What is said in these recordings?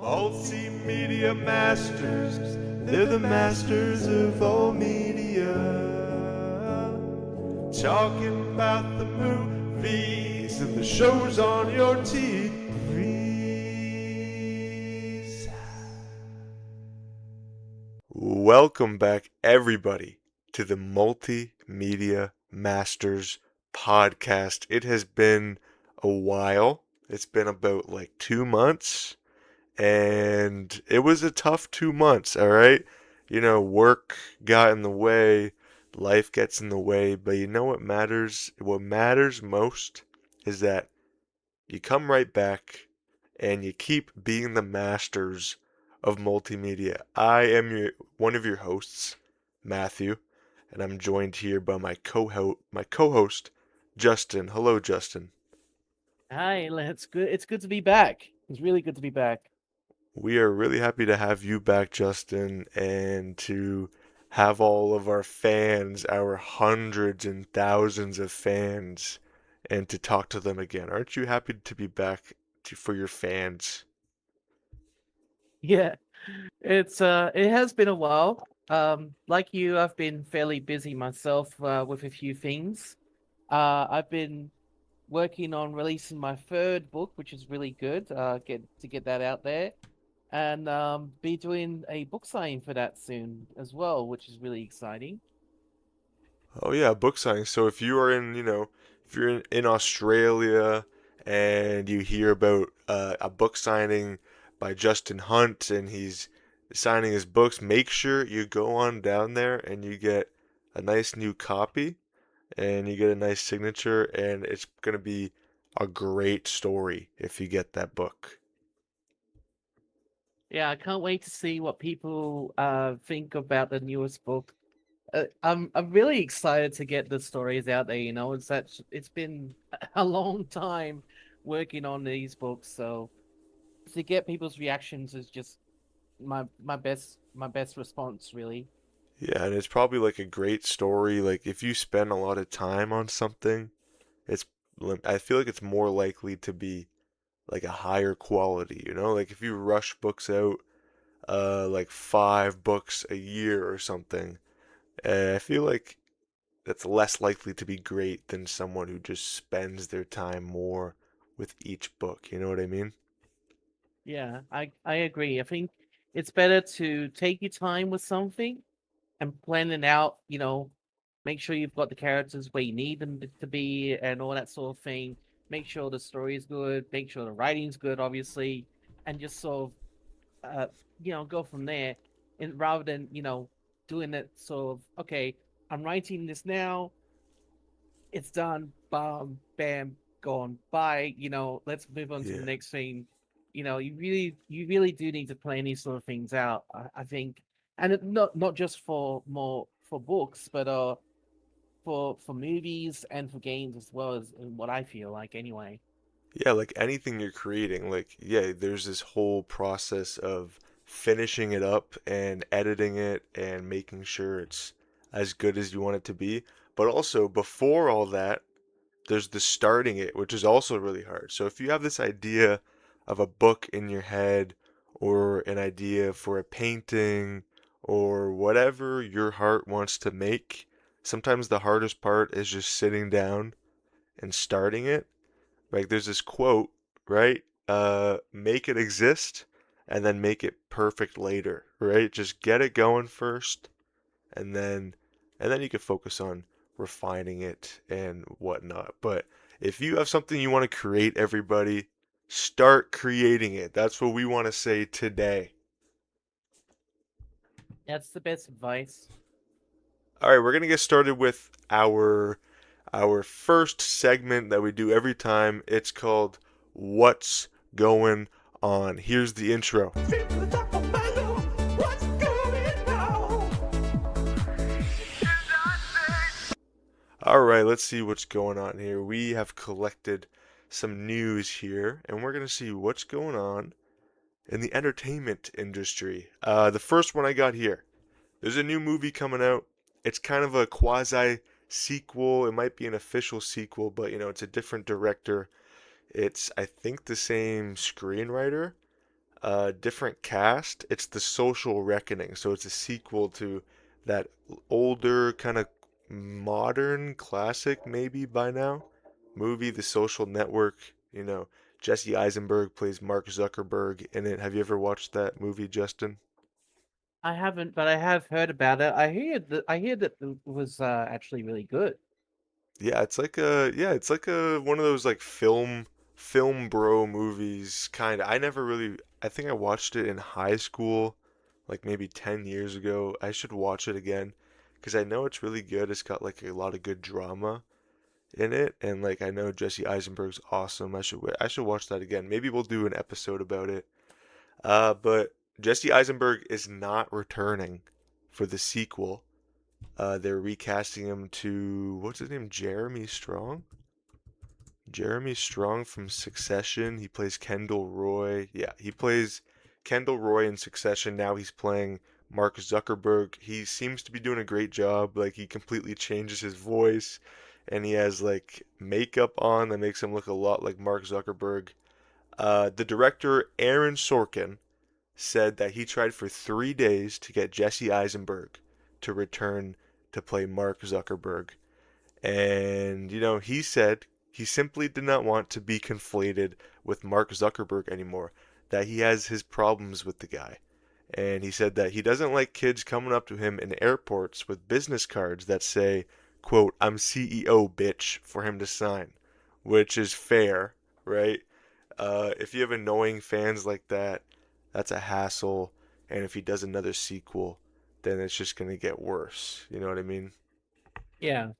Multimedia masters, they're the masters of all media. Talking about the movies and the shows on your TVs. Welcome back, everybody, to the Multimedia Masters podcast. It has been a while. It's been about 2 months. And it was a tough 2 months, all right? Work got in the way, life gets in the way, but you know what matters? What matters most is that you come right back and you keep being the masters of multimedia. I am one of your hosts, Matthew, and I'm joined here by my co-host, Justin. Hello, Justin. Hi, it's good. It's good to be back. It's really good to be back. We are really happy to have you back, Justin, and to have all of our fans, our hundreds and thousands of fans, and to talk to them again. Aren't you happy to be back for your fans? Yeah, it has been a while. Like you, I've been fairly busy myself with a few things. I've been working on releasing my third book, which is really good. Get that out there, and be doing a book signing for that soon as well, which is really exciting. Oh yeah, book signing. So if you are if you're in Australia and you hear about a book signing by Justin Hunt and he's signing his books, make sure you go on down there and you get a nice new copy and you get a nice signature, and it's going to be a great story if you get that book. Yeah, I can't wait to see what people think about the newest book. I'm really excited to get the stories out there. It's been a long time working on these books, so to get people's reactions is just my best response, really. Yeah, and it's probably a great story. Like if you spend a lot of time on something, it's I feel like it's more likely to be a higher quality, Like if you rush books out, like 5 books a year or something, I feel like that's less likely to be great than someone who just spends their time more with each book. You know what I mean? Yeah, I agree. I think it's better to take your time with something and plan it out. Make sure you've got the characters where you need them to be and all that sort of thing. Make sure the story is good. Make sure the writing's good, obviously, and just sort of go from there. And rather than doing it sort of okay, I'm writing this now. It's done. Bam, bam, gone. Bye. Let's move on to the Yeah. next thing. You really do need to plan these sort of things out. I think, and not just for more for books, but for movies and for games as well as what I feel like anyway. Yeah, like anything you're creating, yeah, there's this whole process of finishing it up and editing it and making sure it's as good as you want it to be. But also, before all that, there's the starting it, which is also really hard. So if you have this idea of a book in your head or an idea for a painting or whatever your heart wants to make, sometimes the hardest part is just sitting down and starting it. Like there's this quote, right? Make it exist and then make it perfect later, right? Just get it going first and then you can focus on refining it and whatnot. But if you have something you want to create, everybody, start creating it. That's what we want to say today. That's the best advice. All right, we're gonna get started with our first segment that we do every time. It's called What's Going On. Here's the intro. All right, let's see what's going on here. We have collected some news here, and we're going to see what's going on in the entertainment industry. The first one I got here, there's a new movie coming out. It's kind of a quasi sequel. It might be an official sequel, but it's a different director. It's, I think, the same screenwriter. different cast. It's The Social Reckoning, so it's a sequel to that older kind of modern classic, maybe by now, movie, The Social Network. You know, Jesse Eisenberg plays Mark Zuckerberg in it. Have you ever watched that movie, Justin? I haven't, but I have heard about it. I hear that it was actually really good. It's like a one of those like film bro movies kind of. I never really I think I watched it in high school like maybe 10 years ago. I should watch it again because I know it's really good. It's got like a lot of good drama in it and like I know Jesse Eisenberg's awesome. I should watch that again. Maybe we'll do an episode about it. But Jesse Eisenberg is not returning for the sequel. They're recasting him to what's his name? Jeremy Strong? Jeremy Strong from Succession. He plays Kendall Roy. Yeah, he plays Kendall Roy in Succession. Now he's playing Mark Zuckerberg. He seems to be doing a great job. Like he completely changes his voice and he has like makeup on that makes him look a lot like Mark Zuckerberg. The director Aaron Sorkin said that he tried for 3 days to get Jesse Eisenberg to return to play Mark Zuckerberg. And, he said he simply did not want to be conflated with Mark Zuckerberg anymore, that he has his problems with the guy. And he said that he doesn't like kids coming up to him in airports with business cards that say, quote, I'm CEO, bitch, for him to sign, which is fair, right? If you have annoying fans like that, that's a hassle. And if he does another sequel, then it's just going to get worse. You know what I mean? Yeah,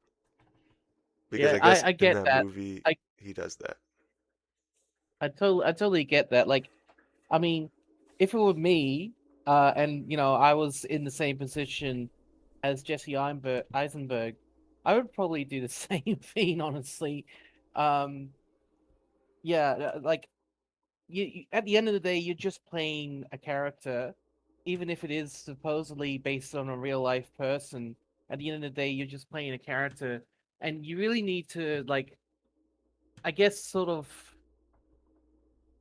Because yeah, I guess I in get that that. movie, I he does that. I totally get that. Like, I mean, if it were me, and I was in the same position as Eisenberg, I would probably do the same thing, honestly. Um, yeah, like at the end of the day, you're just playing a character, even if it is supposedly based on a real life person. At the end of the day, you're just playing a character, and you really need to like, I guess, sort of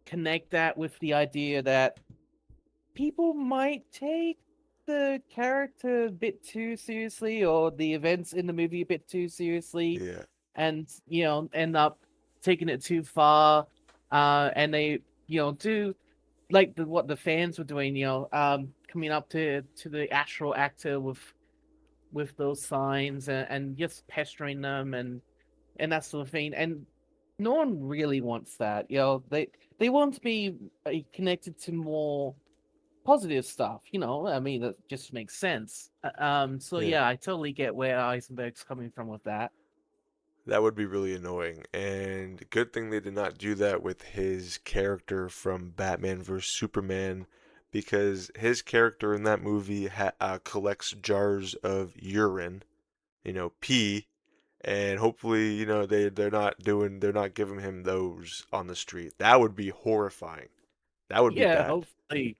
connect that with the idea that people might take the character a bit too seriously or the events in the movie a bit too seriously Yeah, and end up taking it too far and they do like what the fans were doing, coming up to the actual actor with those signs and just pestering them and that sort of thing. And no one really wants that. They want to be connected to more positive stuff. I mean, that just makes sense. So yeah. yeah, I totally get where Eisenberg's coming from with that. That would be really annoying. And good thing they did not do that with his character from Batman vs. Superman because his character in that movie collects jars of urine, pee, and hopefully, they're not giving him those on the street. That would be horrifying. That would be Yeah, bad. hopefully.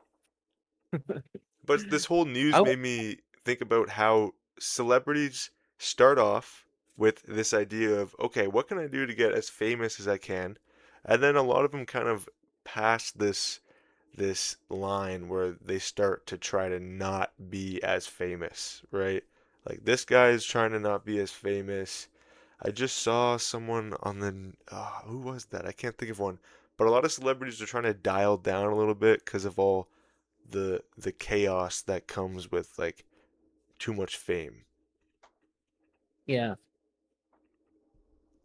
But this whole news I made me think about how celebrities start off with this idea of, okay, what can I do to get as famous as I can? And then a lot of them kind of pass this line where they start to try to not be as famous, right? Like this guy is trying to not be as famous. I just saw someone on who was that? I can't think of one. But a lot of celebrities are trying to dial down a little bit because of all the chaos that comes with like too much fame. Yeah,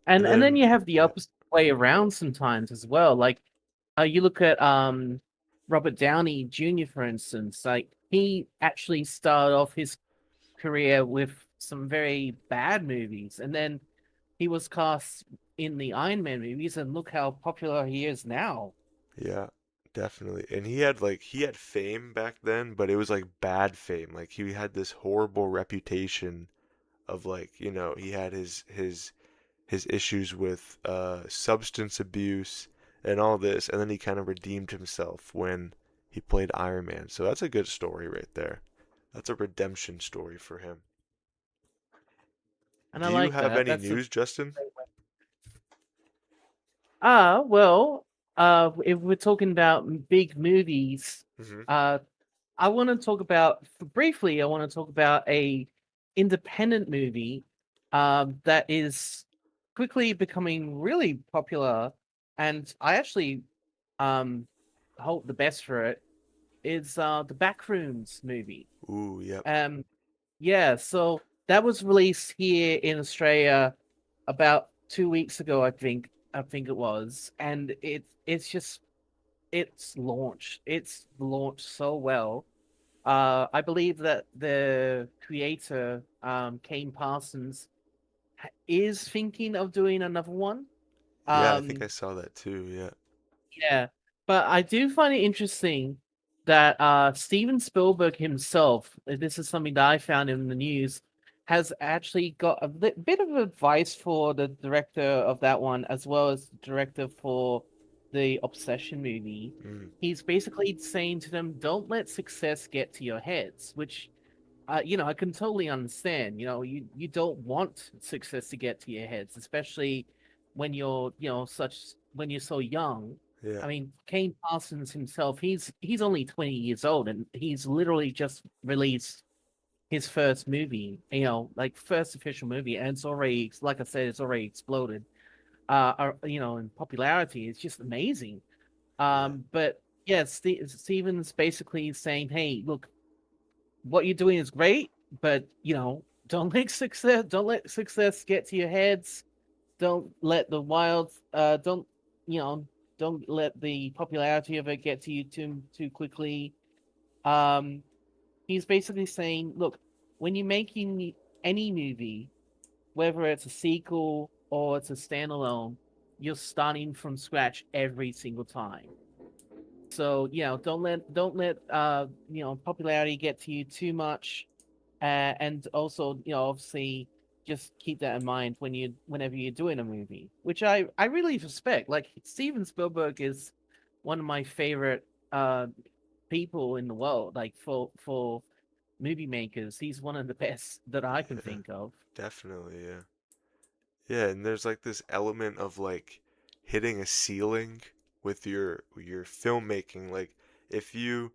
And and then then you have the yeah, opposite way around sometimes as well. Like, you look at Robert Downey Jr. for instance. Like he actually started off his career with some very bad movies, and then he was cast in the Iron Man movies, and look how popular he is now. yeah, definitely. And he had fame back then, but it was like bad fame. Like he had this horrible reputation of like, he had his issues with substance abuse and all this, and then he kind of redeemed himself when he played Iron Man. So that's a good story right there. That's a redemption story for him. And I Do you like have that. any That's a news, Justin? well, if we're talking about big movies, Hmm. uh, I want to talk about briefly. I want to talk about a independent movie that is quickly becoming really popular, and I actually um, hope the best for it. Is the Backrooms movie. Ooh, yep. Um, yeah, so that was released here in Australia about 2 weeks ago, I think. I think it was, and it's just It's launched so well. I believe that the creator, Kane Parsons, is thinking of doing another one. Yeah, I think I Um, saw that too. Yeah. yeah, but I do find it interesting that Steven Spielberg himself, this is something that I found in the news, has actually got a bit of advice for the director of that one, as well as the director for the Obsession movie. Mm, He's basically saying to them, "Don't let success get to your heads," which I can totally understand. You don't want success to get to your heads, especially when when you're so young. yeah. I mean, Kane Parsons himself, he's only 20 years old, and he's literally just released his first movie, like first official movie, and it's already, like I said, it's already exploded. In popularity, it's just amazing. Yeah. But yeah, Steven's basically saying, "Hey, look, what you're doing is great, but don't let success get to your heads. Don't let the wild you know don't let the popularity of it get to you too quickly." Um, he's basically saying, look, when you're making any movie, whether it's a sequel or it's a standalone, you're starting from scratch every single time. So don't let popularity get to you too much, and also obviously just keep that in mind whenever you're doing a movie, which I really respect. Like, Steven Spielberg is one of my favorite people in the world. Like, for movie makers, he's one of the best that I can Yeah. think of. Definitely. Yeah. Yeah, and there's like this element of like hitting a ceiling with your filmmaking. Like if you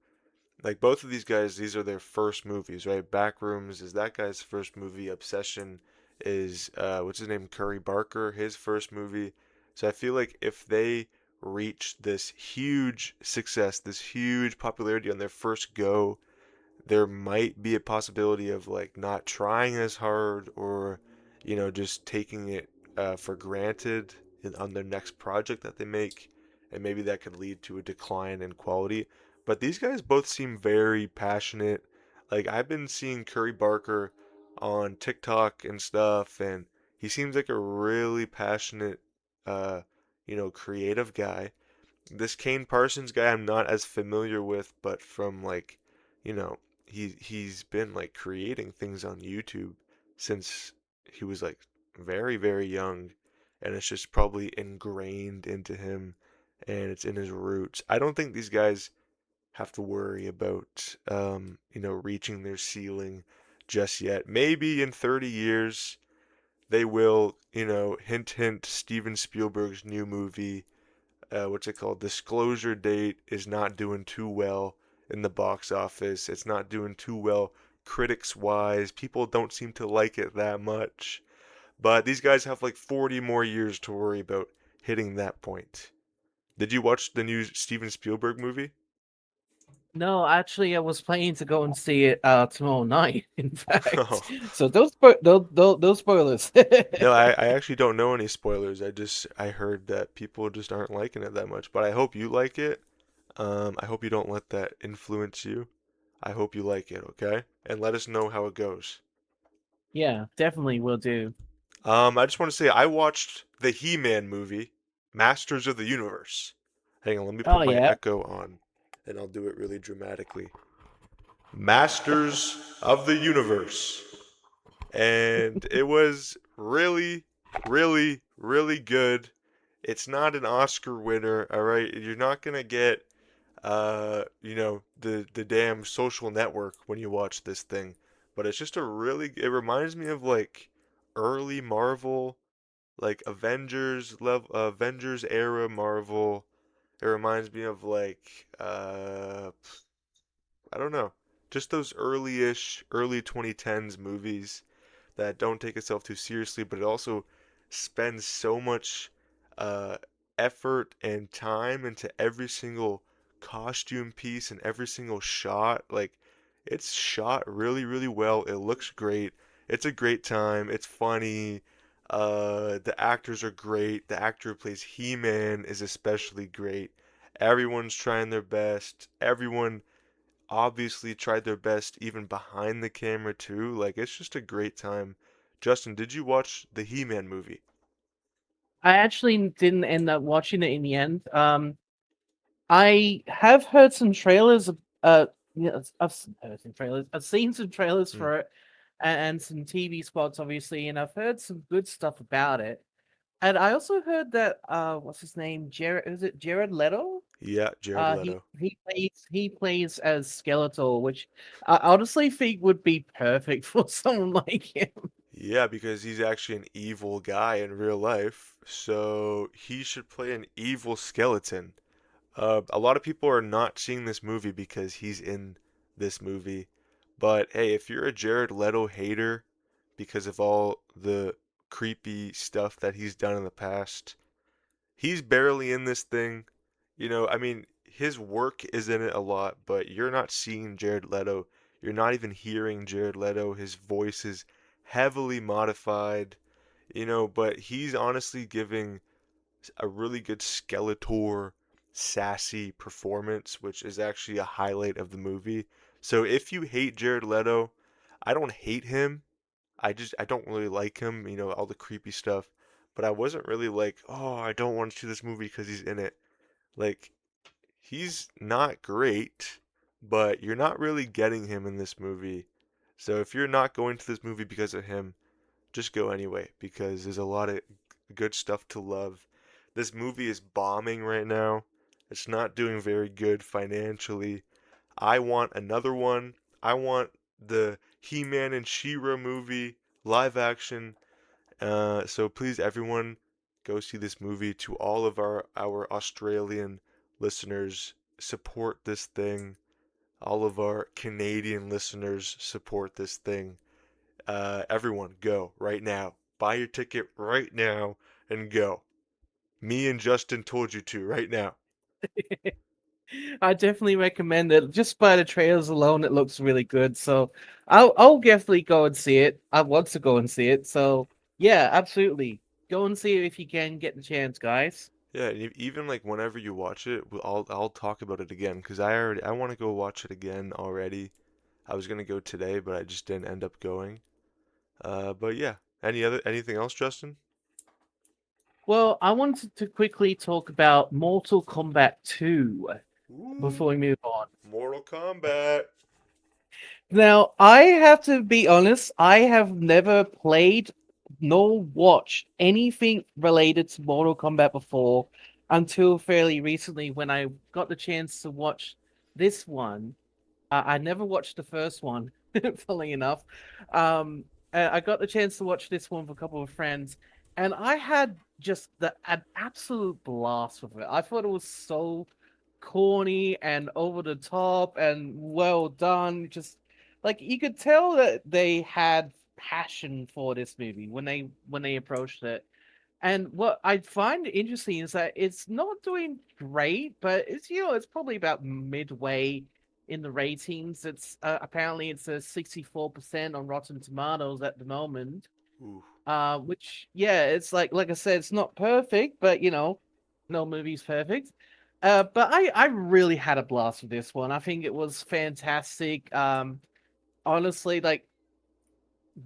like both of these guys, these are their first movies, right? Backrooms is that guy's first movie. Obsession is what's his name? Curry Barker, his first movie. So I feel like if they reach this huge success, this huge popularity on their first go, there might be a possibility of like not trying as hard or just taking it for granted on their next project that they make, and maybe that could lead to a decline in quality. But these guys both seem very passionate. Like I've been seeing Curry Barker on TikTok and stuff, and he seems like a really passionate uh creative guy. This Kane Parsons guy I'm not as familiar with, but from like, he's been like creating things on YouTube since he was like very, very young, and it's just probably ingrained into him and it's in his roots. I don't think these guys have to worry about reaching their ceiling just yet. Maybe in 30 years they will, hint hint, Steven Spielberg's new movie, what's it called? Disclosure Date is not doing too well in the box office. It's not doing too well critics wise. People don't seem to like it that much. But these guys have like 40 more years to worry about hitting that point. Did you watch the new Steven Spielberg movie? No, actually, I was planning to go and see it tomorrow night. In fact, Oh. so those spoilers. No, I actually don't know any spoilers. I heard that people just aren't liking it that much. But I hope you like it. I hope you don't let that influence you. I hope you like it, okay? And let us know how it goes. Yeah, definitely will do. I just want to say I watched the He-Man movie, Masters of the Universe. Hang on, let me Oh put my yeah. echo on, and I'll do it really dramatically. Masters of the Universe. And it was really, really, really good. It's not an Oscar winner, all right? You're not gonna get the damn Social Network when you watch this thing. But it's just it reminds me of like early Marvel, like Avengers era Marvel. It reminds me of like I don't know, just those early-ish, early 2010s movies that don't take itself too seriously, but it also spends so much uh, effort and time into every single costume piece and every single shot. Like, it's shot really, really well. It looks great. It's a great time. It's funny. The actors are great. The actor who plays He-Man is especially great. Everyone's trying their best. Everyone obviously tried their best even behind the camera too. Like it's just a great time. Justin, did you watch the He-Man movie? I actually didn't end up watching it in the end. I have heard some trailers. Yeah, heard some trailers. I've seen some trailers Hmm. for it, and some TV spots, obviously, and I've heard some good stuff about it. And I also heard that what's his name? Jared, is it Jared Leto? Yeah, Jared Leto. He plays as Skeletor, which I honestly think would be perfect for someone like him. Yeah, because he's actually an evil guy in real life, so he should play an evil skeleton. A lot of people are not seeing this movie because he's in this movie. But hey, if you're a Jared Leto hater because of all the creepy stuff that he's done in the past, he's barely in this thing. I mean, his work is in it a lot, but you're not seeing Jared Leto. You're not even hearing Jared Leto. His voice is heavily modified, but he's honestly giving a really good Skeletor sassy performance, which is actually a highlight of the movie. So if you hate Jared Leto, I don't hate him. I don't really like him, all the creepy stuff. But I wasn't really like, oh, I don't want to see this movie because he's in it. Like, he's not great, but you're not really getting him in this movie. So if you're not going to this movie because of him, just go anyway because there's a lot of good stuff to love. This movie is bombing right now. It's not doing very good financially. I want another one. I want the He-Man and She-Ra movie live action. So please, everyone, go see this movie. To all of our Australian listeners, support this thing. All of our Canadian listeners, support this thing. Everyone, go right now. Buy your ticket right now and go. Me and Justin told you to right now. I definitely recommend it. Just by the trailers alone, it looks really good. So I'll definitely go and see it. I want to go and see it. So yeah, absolutely. Go and see it if you can get the chance, guys. Yeah, and even like whenever you watch it, I'll talk about it again because I want to go watch it again already. I was gonna go today, but I just didn't end up going. But yeah. Anything else, Justin? Well, I wanted to quickly talk about Mortal Kombat 2 before we Ooh, move on. Mortal Kombat. Now, I have to be honest, I have never played nor watched anything related to Mortal Kombat before until fairly recently when I got the chance to watch this one. I never watched the first one, funnily enough. I got the chance to watch this one with a couple of friends, and I had just an absolute blast with it. I thought it was so corny and over the top and well done. Just like you could tell that they had passion for this movie when they approached it. And what I find interesting is that it's not doing great, but it's probably about midway in the ratings. It's apparently it's a 64% on Rotten Tomatoes at the moment. Ooh. Which yeah, it's like I said, it's not perfect, but no movie's perfect. But I really had a blast with this one. I think it was fantastic. Honestly, like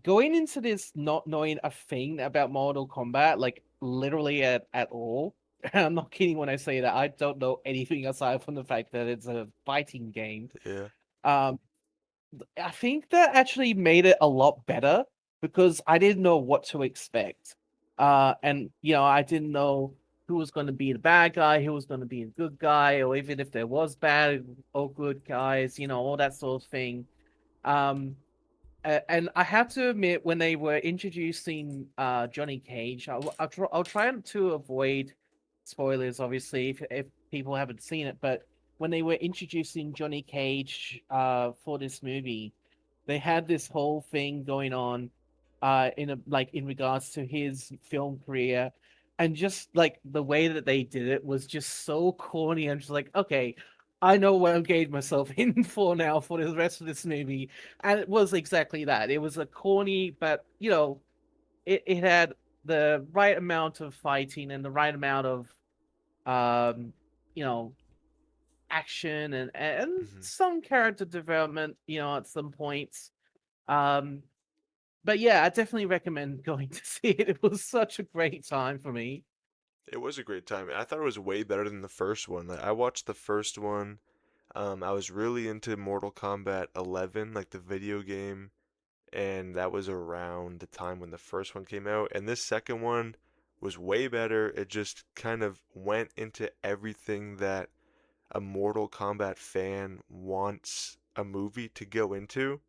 going into this not knowing a thing about Mortal Kombat, like literally at all. I'm not kidding when I say that. I don't know anything aside from the fact that it's a fighting game. Yeah. Um, I think that actually made it a lot better because I didn't know what to expect. And I didn't know who was going to be the bad guy, who was going to be the good guy, or even if there was bad or good guys, all that sort of thing. Um, and I have to admit, when they were introducing Johnny Cage, I'll try to avoid spoilers. Obviously, if people haven't seen it, but when they were introducing Johnny Cage for this movie, they had this whole thing going on in a like in regards to his film career, and just like the way that they did it was just so corny. I'm just like, okay, I know what I'm getting myself in for now for the rest of this movie. And it was exactly that. It was a corny, but it had the right amount of fighting and the right amount of um, you know, action and Hmm. some character development, at some points. Um, but yeah, I definitely recommend going to see it. It was such a great time for me. It was a great time. I thought it was way better than the first one. Like, I watched the first one. I was really into Mortal Kombat 11, like the video game, and that was around the time when the first one came out. And this second one was way better. It just kind of went into everything that a Mortal Kombat fan wants a movie to go into.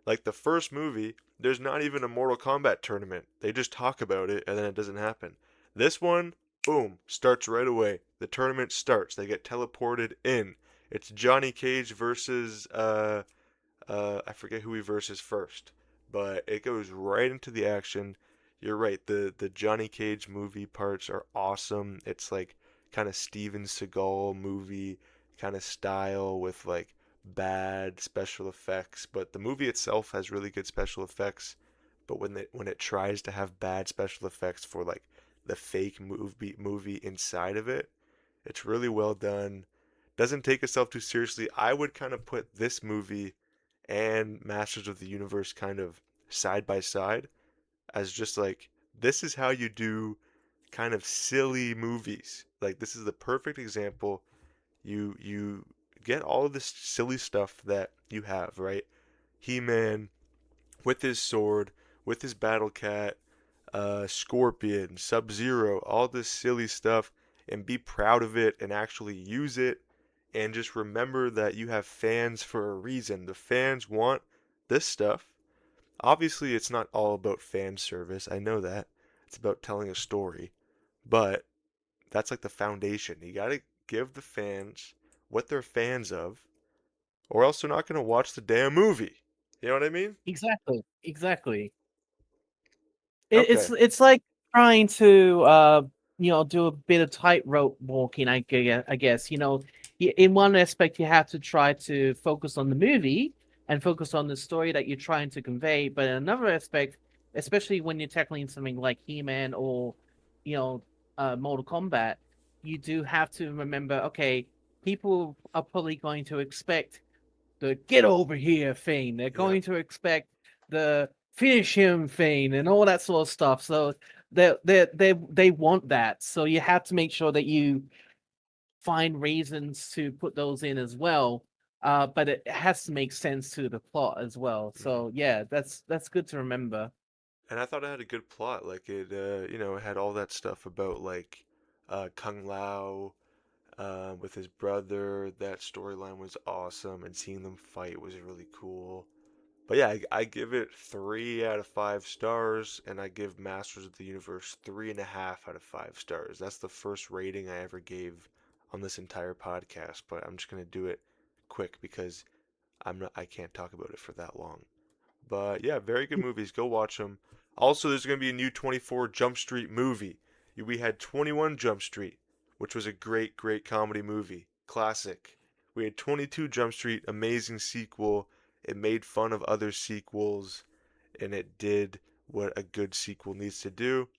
Like the first movie, there's not even a Mortal Kombat tournament. They just talk about it and then it doesn't happen. This one, boom, starts right away. The tournament starts. They get teleported in. It's Johnny Cage versus I forget who he versus first, but it goes right into the action. You're right. The Johnny Cage movie parts are awesome. It's like kind of Steven Seagal movie kind of style with like bad special effects, but the movie itself has really good special effects. But when it tries to have bad special effects for like the fake movie inside of it, it's really well done. Doesn't take itself too seriously. I would kind of put this movie and Masters of the Universe kind of side by side as just like this is how you do kind of silly movies. Like this is the perfect example. You get all of this silly stuff that you have, right? He-Man with his sword, with his battle cat, Scorpion, Sub-Zero, all this silly stuff, and be proud of it and actually use it. And just remember that you have fans for a reason. The fans want this stuff. Obviously, it's not all about fan service. I know that. It's about telling a story. But that's like the foundation. You gotta give the fans what they're fans of, or else they're not gonna watch the damn movie. You know what I mean? Exactly, exactly. It's Okay. it's like trying to do a bit of tightrope walking. I guess in one aspect you have to try to focus on the movie and focus on the story that you're trying to convey, but in another aspect, especially when you're tackling something like He-Man or you know Mortal Kombat, you do have to remember, okay, people are probably going to expect the get over here thing. They're Yeah. going to expect the finish him thing and all that sort of stuff. So they want that. So you have to make sure that you find reasons to put those in as well. But it has to make sense to the plot as well. Hmm. So yeah, that's good to remember. And I thought it had a good plot. Like it had all that stuff about like Kung Lao with his brother. That storyline was awesome, and seeing them fight was really cool. But yeah, I give it 3 out of 5 stars, and I give Masters of the Universe 3.5 out of 5 stars. That's the first rating I ever gave on this entire podcast, but I'm just gonna do it quick because I can't talk about it for that long. But yeah, very good movies. Go watch them. Also, there's going to be a new 24 Jump Street movie. We had 21 Jump Street, which was a great, great comedy movie. Classic. We had 22 Jump Street, amazing sequel. It made fun of other sequels, and it did what a good sequel needs to do.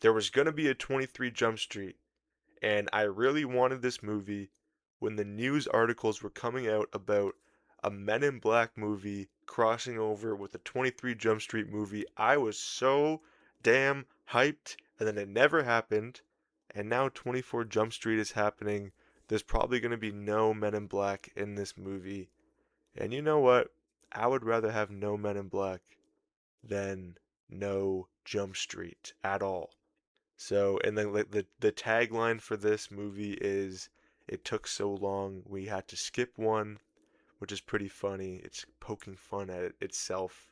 There was going to be a 23 Jump Street, and I really wanted this movie when the news articles were coming out about a Men in Black movie crossing over with a 23 Jump Street movie. I was so damn hyped, and then it never happened. And now 24 Jump Street is happening. There's probably going to be no Men in Black in this movie. And you know what? I would rather have no Men in Black than no Jump Street at all. So, and then like the tagline for this movie is "It took so long we had to skip one," which is pretty funny. It's poking fun at it itself.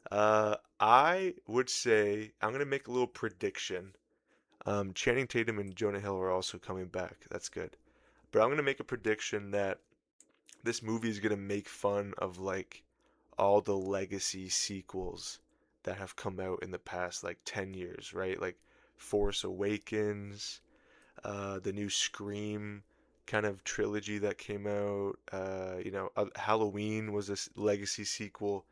I would say I'm gonna make a little prediction. Channing Tatum and Jonah Hill are also coming back. That's good. but I'm gonna make a prediction that this movie is gonna make fun of like all the legacy sequels that have come out in the past like 10 years, right? Like Force Awakens, the new Scream kind of trilogy that came out. Halloween was a legacy sequel.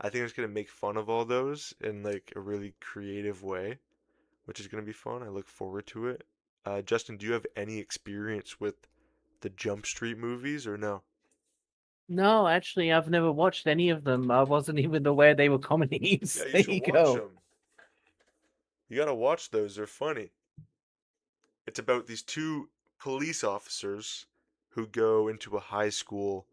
I think it's gonna make fun of all those in like a really creative way, which is gonna be fun. I look forward to it. Justin, do you have any experience with the Jump Street movies or no? No, actually, I've never watched any of them. I wasn't even aware they were Yeah, comedies. you There should you watch go. them. You gotta watch those. They're funny. It's about these two police officers who go into a high school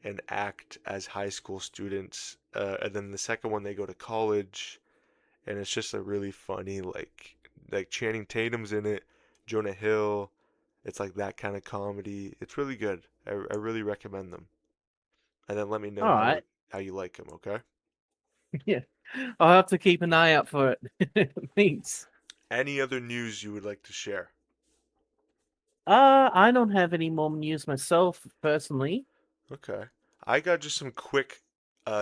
and act as high school students. And then the second one, they go to college, and it's just a really funny, like Channing Tatum's in it, Jonah Hill. It's like that kind of comedy. It's really good. I really recommend them. And then let me know All right. how you like them, okay? Yeah. I'll have to keep an eye out for it. Thanks. Any other news you would like to share? I don't have any more news myself personally. Okay. I got just some quick,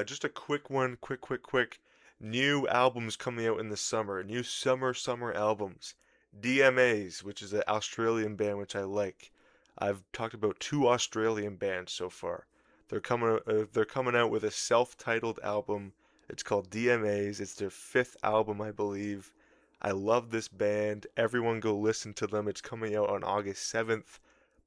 just a quick one, quick. New albums coming out in the summer. New summer albums. DMAs, which is an Australian band which I like. I've talked about two Australian bands so far. They're coming out with a self-titled album. It's called DMAs. It's their fifth album, I believe. I love this band. Everyone go listen to them. It's coming out on August 7th.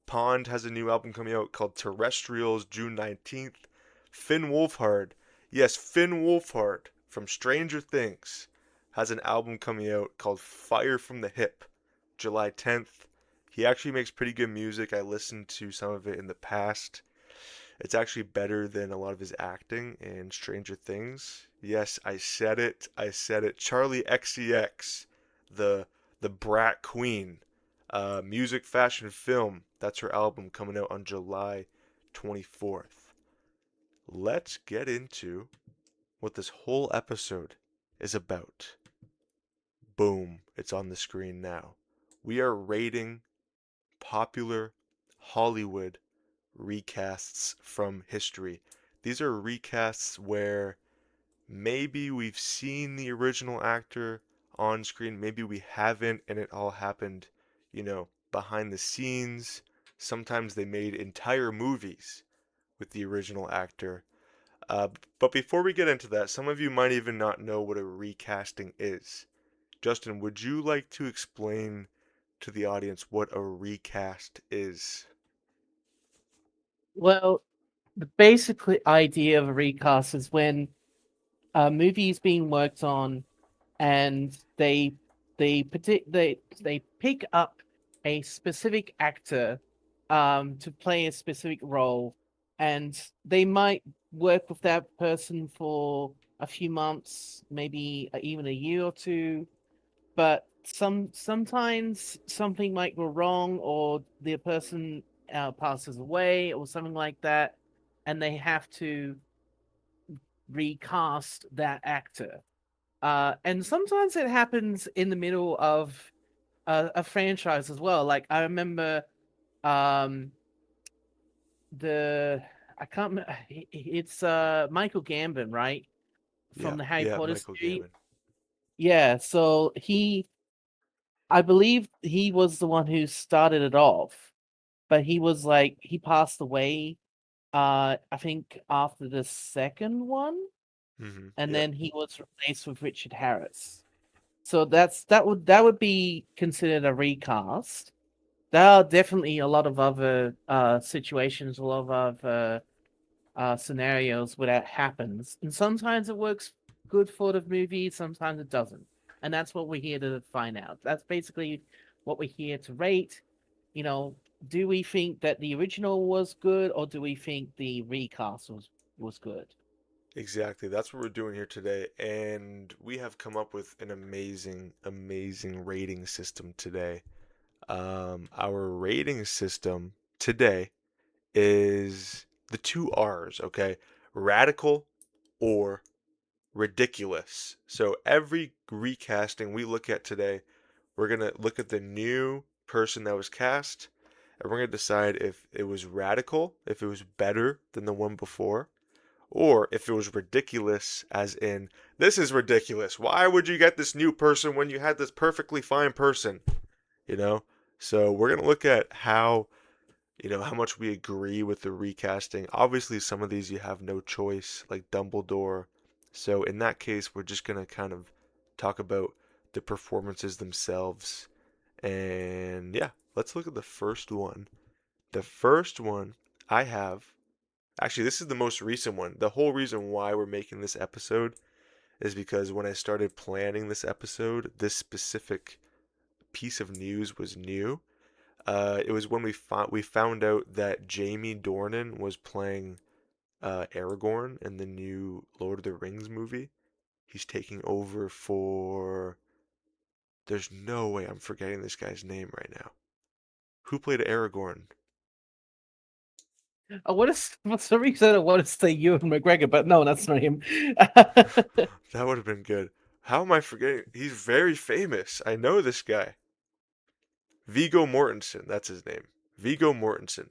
Pond has a new album coming out called Terrestrials June 19th. Finn Wolfhard, yes, Finn Wolfhard from Stranger Things has an album coming out called Fire from the Hip July 10th. He actually makes pretty good music. I listened to some of it in the past. It's actually better than a lot of his acting in Stranger Things. Yes, I said it. I said it. Charlie XCX, the brat queen. Music, fashion, film. That's her album coming out on July 24th. Let's get into what this whole episode is about. Boom, it's on the screen now. We are rating popular Hollywood recasts from history. These are recasts where maybe we've seen the original actor on screen, maybe we haven't, and it all happened, behind the scenes. Sometimes they made entire movies with the original actor. Uh, but before we get into that, some of you might even not know what a recasting is. Justin, would you like to explain to the audience what a recast is? Well, the basic idea of a recast is when a movie is being worked on and they pick up a specific actor to play a specific role, and they might work with that person for a few months, maybe even a year or two, but sometimes something might go wrong, or the person passes away or something like that, and they have to recast that actor. And sometimes it happens in the middle of a franchise as well. Like I remember um, the I can't it's Michael Gambon, right? Yeah, From the Harry yeah, Potter Michael series. Gambon. Yeah, so I believe he was the one who started it off, but he passed away I think after the second one, and Yeah, then he was replaced with Richard Harris. So that would be considered a recast. There are definitely a lot of other situations, a lot of other scenarios where that happens, and sometimes it works good for the movie, sometimes it doesn't, and that's what we're here to find out. That's basically what we're here to rate. You know, do we think that the original was good, or do we think the recast was good? exactly. That's what we're doing here today. And we have come up with an amazing rating system today. Our rating system today is the two R's, okay? Radical or ridiculous. So every recasting we look at today, we're going to look at the new person that was cast, and we're gonna decide if it was radical, if it was better than the one before, or if it was ridiculous, as in, this is ridiculous. Why would you get this new person when you had this perfectly fine person? You know? So we're gonna look at how much we agree with the recasting. Obviously, some of these you have no choice, like Dumbledore. So in that case, we're just gonna kind of talk about the performances themselves. And yeah, let's look at the first one. The first one I have, actually, this is the most recent one. The whole reason why we're making this episode is because when I started planning this episode, this specific piece of news was new. It was when we found out that Jamie Dornan was playing Aragorn in the new Lord of the Rings movie. He's taking over for. There's no way I'm forgetting this guy's name right now. Who played Aragorn? I want to, for some reason, I want to say Ewan McGregor, but no, that's not him. That would have been good. How am I forgetting? He's very famous. I know this guy. Viggo Mortensen, that's his name. Viggo Mortensen.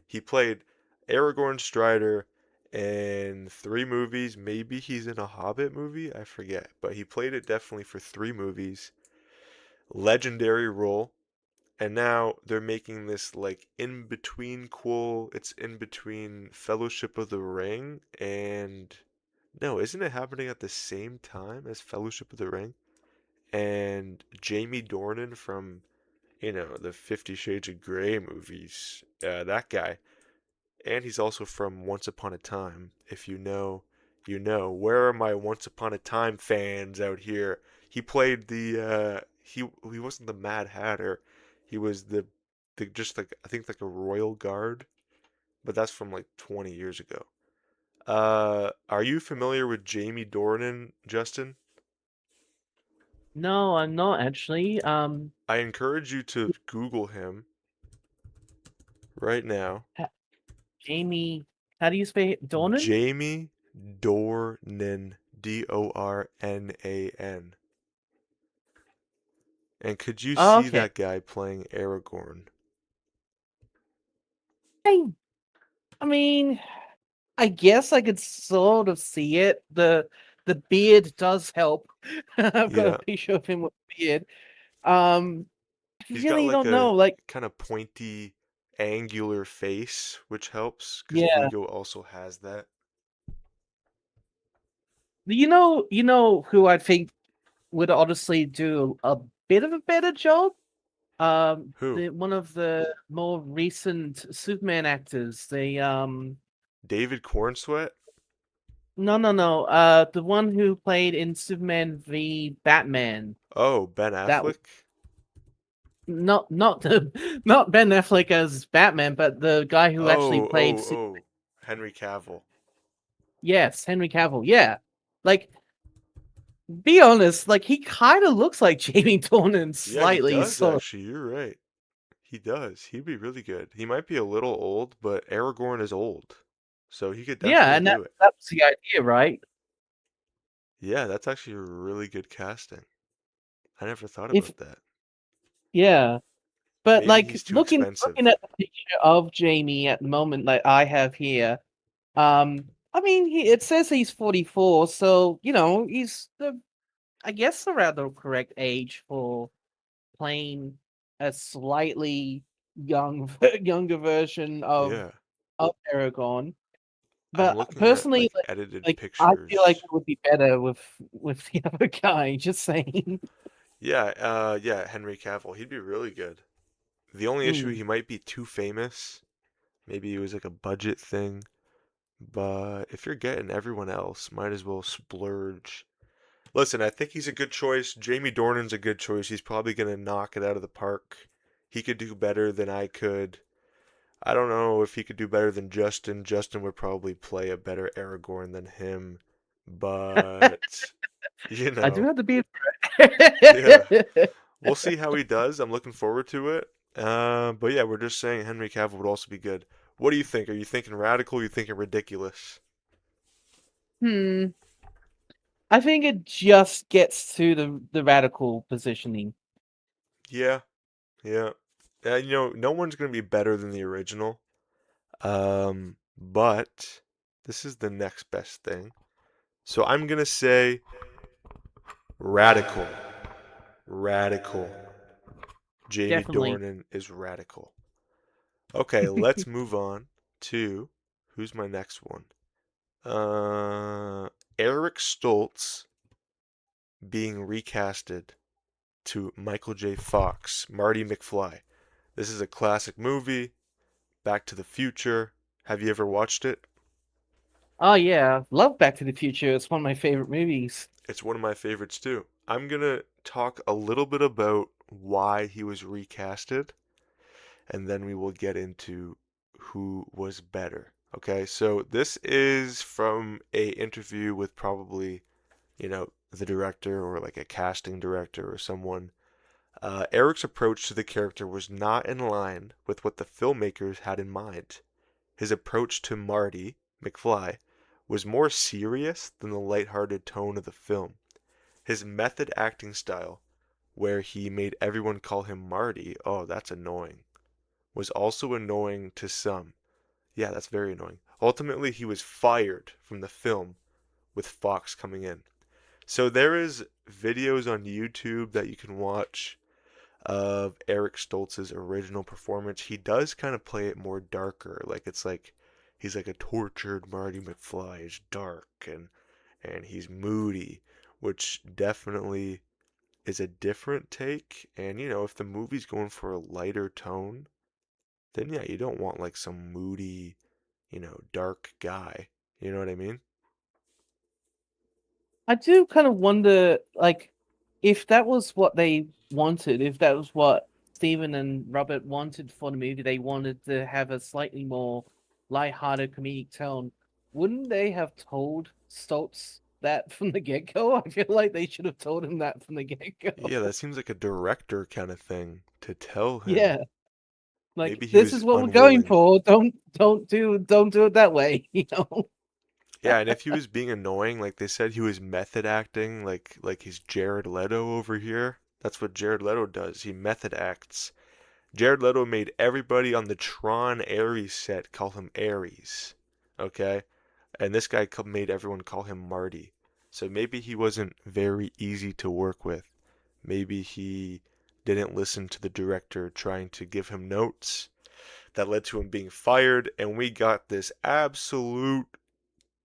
He played Aragorn Strider in three movies. Maybe he's in a Hobbit movie. I forget. But he played it definitely for three movies. Legendary role. And now they're making this like in between cool. It's in between Fellowship of the Ring and. No, isn't it happening at the same time as Fellowship of the Ring? And Jamie Dornan from the 50 Shades of Grey movies. That guy. And he's also from Once Upon a Time. If you know, you know. Where are my Once Upon a Time fans out here? He played he wasn't the Mad Hatter. He was the just like I think like a royal guard, but that's from like 20 years ago. Are you familiar with Jamie Dornan, Justin? No, I'm not actually. I encourage you to Google him right now. Ha- Jamie, how do you spell it? Dornan? Jamie Dornan, Dornan. And could you Oh, see okay. that guy playing Aragorn? I, I mean, I guess I could sort of see it. The beard does help. I've got a Yeah, picture of him with beard. Um, I he's got really like don't a know. Like, kind of pointy, angular face, which helps because yeah, Vigo also has that. you know who I think would honestly do a bit of a better job. Who? The one of the more recent Superman actors. David Cornsweet? No. The one who played in Superman v Batman. Oh, Ben That Affleck? not the not Ben Affleck as Batman, but the guy who actually Oh, played. oh, oh. Henry Cavill. Yes, Henry Cavill. Yeah, like be honest, like he kind of looks like Jamie Dornan Yeah, he slightly. does So actually. You're right. He does. He'd be really good. He might be a little old, but Aragorn is old. So he could yeah, definitely and that do it. that's the idea, right? Yeah, that's actually a really good casting. I never thought If about that. yeah, but Maybe like he's too looking expensive. at the picture of Jamie at the moment, like I have here. I mean, it says he's 44, so he's I guess around the correct age for playing a slightly younger version Yeah. of Aragorn. I'm But looking at personally, like edited I feel like pictures. it would be better with the other guy. Just saying. Yeah, Henry Cavill. He'd be really good. The only issue, Hmm. he might be too famous. Maybe it was like a budget thing. But if you're getting everyone else, might as well splurge. Listen, I think he's a good choice. Jamie Dornan's a good choice. He's probably gonna knock it out of the park. He could do better than I could. I don't know if he could do better than Justin. Justin would probably play a better Aragorn than him. But, you I do know, have to be. yeah. We'll see how he does. I'm looking forward to it. But yeah, we're just saying Henry Cavill would also be good. What do you think? Are you thinking radical? Are you thinking ridiculous? Hmm. I think it just gets to the radical positioning. Yeah, yeah. No one's gonna be better than the original. But this is the next best thing. So I'm gonna say radical. Radical. Jamie Definitely. Dornan is radical. Okay, let's move on to who's my next one? Uh, Eric Stoltz being recasted to Michael J. Fox, Marty McFly. This is a classic movie, Back to the Future. Have you ever watched it? Oh yeah, love Back to the Future. It's one of my favorite movies. It's one of my favorites too. I'm gonna talk a little bit about why he was recasted, and then we will get into who was better. Okay, so this is from a interview with probably, the director or like a casting director or someone. Eric's approach to the character was not in line with what the filmmakers had in mind. His approach to Marty, McFly, was more serious than the lighthearted tone of the film. His method acting style, where he made everyone call him Marty, oh, that's annoying, was also annoying to some. Yeah, that's very annoying. Ultimately, he was fired from the film with Fox coming in. So there is videos on YouTube that you can watch of Eric Stoltz's original performance. He does kind of play it more darker. Like it's like he's like a tortured Marty McFly. He's dark and he's moody, which definitely is a different take. And if the movie's going for a lighter tone, then yeah, you don't want like some moody, dark guy. You know what I mean? I do kind of wonder, like, if that was what they wanted, if that was what Stephen and Robert wanted for the movie, they wanted to have a slightly more light-hearted comedic tone. Wouldn't they have told Stoltz that from the get-go? I feel like they should have told him that from the Yeah, get-go. that seems like a director kind of thing to tell him. Yeah, like Maybe he this was is what we're going unwilling. for. Don't do it that way. Yeah, and if he was being annoying, like they said he was method acting, like he's Jared Leto over here. That's what Jared Leto does. He method acts. Jared Leto made everybody on the Tron Ares set call him Ares. Okay? And this guy made everyone call him Marty. So maybe he wasn't very easy to work with. Maybe he didn't listen to the director trying to give him notes that led to him being fired, and we got this absolute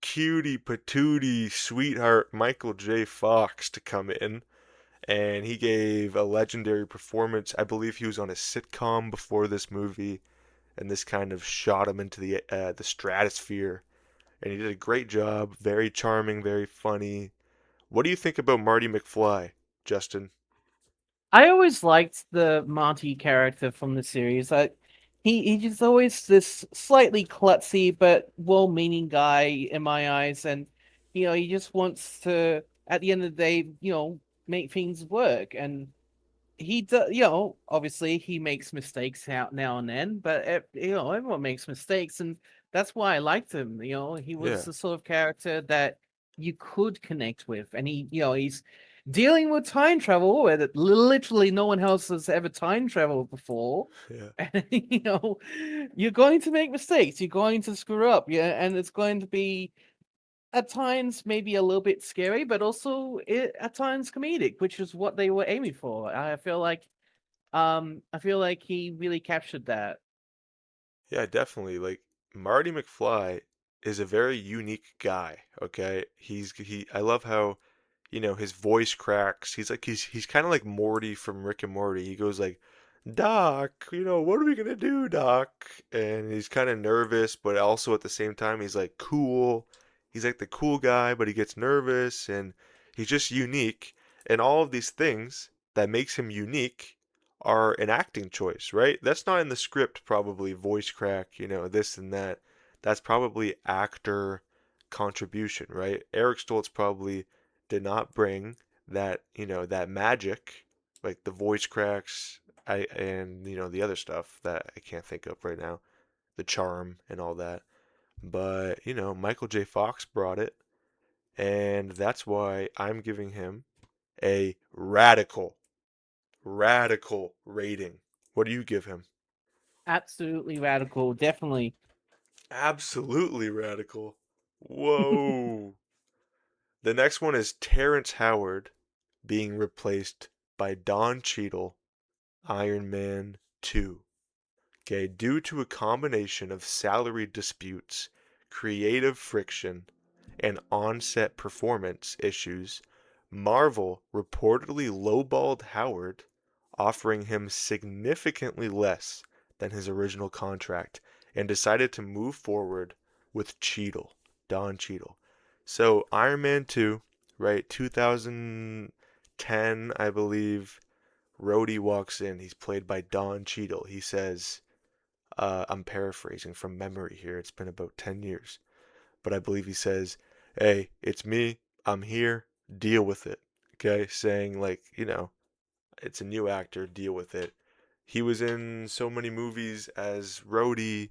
cutie patootie sweetheart Michael J. Fox to come in, and he gave a legendary performance. I believe he was on a sitcom before this movie, and this kind of shot him into the stratosphere. And he did a great job. Very charming, very funny. What do you think about Marty McFly, Justin? I always liked the Marty character from the series. He just always this slightly klutzy but well-meaning guy in my eyes, and he just wants to, at the end of the day, make things work. And he does, obviously he makes mistakes out now and then, but everyone makes mistakes, and that's why I liked him. He was Yeah, the sort of character that you could connect with, and he's dealing with time travel where literally no one else has ever time traveled before. yeah, And you're going to make mistakes, you're going to screw up, yeah, and it's going to be at times maybe a little bit scary, but also at times comedic, which is what they were aiming for. I feel like he really captured that. yeah, definitely. Like Marty McFly is a very unique guy. Okay, I love how his voice cracks. He's kind of like Morty from Rick and Morty. He goes like, "Doc, what are we gonna do, Doc?" And he's kind of nervous, but also at the same time he's like cool. He's like the cool guy, but he gets nervous and he's just unique. And all of these things that makes him unique are an acting choice, right? That's not in the script, probably voice crack, this and that. That's probably actor contribution, right? Eric Stoltz probably did not bring that magic, like the voice cracks, and the other stuff that I can't think of right now, the charm and all that. But Michael J. Fox brought it, and that's why I'm giving him a radical rating. What do you give him? Absolutely radical, definitely. Absolutely radical. Whoa. The next one is Terrence Howard being replaced by Don Cheadle, Iron Man 2. Okay, due to a combination of salary disputes, creative friction, and on-set performance issues, Marvel reportedly lowballed Howard, offering him significantly less than his original contract, and decided to move forward with Cheadle, Don Cheadle. So Iron Man 2, right, 2010, I believe, Rhodey walks in. He's played by Don Cheadle. He says, I'm paraphrasing from memory here. It's been about 10 years. But I believe he says, "Hey, it's me. I'm here. Deal with it." Okay? Saying, like, it's a new actor. Deal with it. He was in so many movies as Rhodey.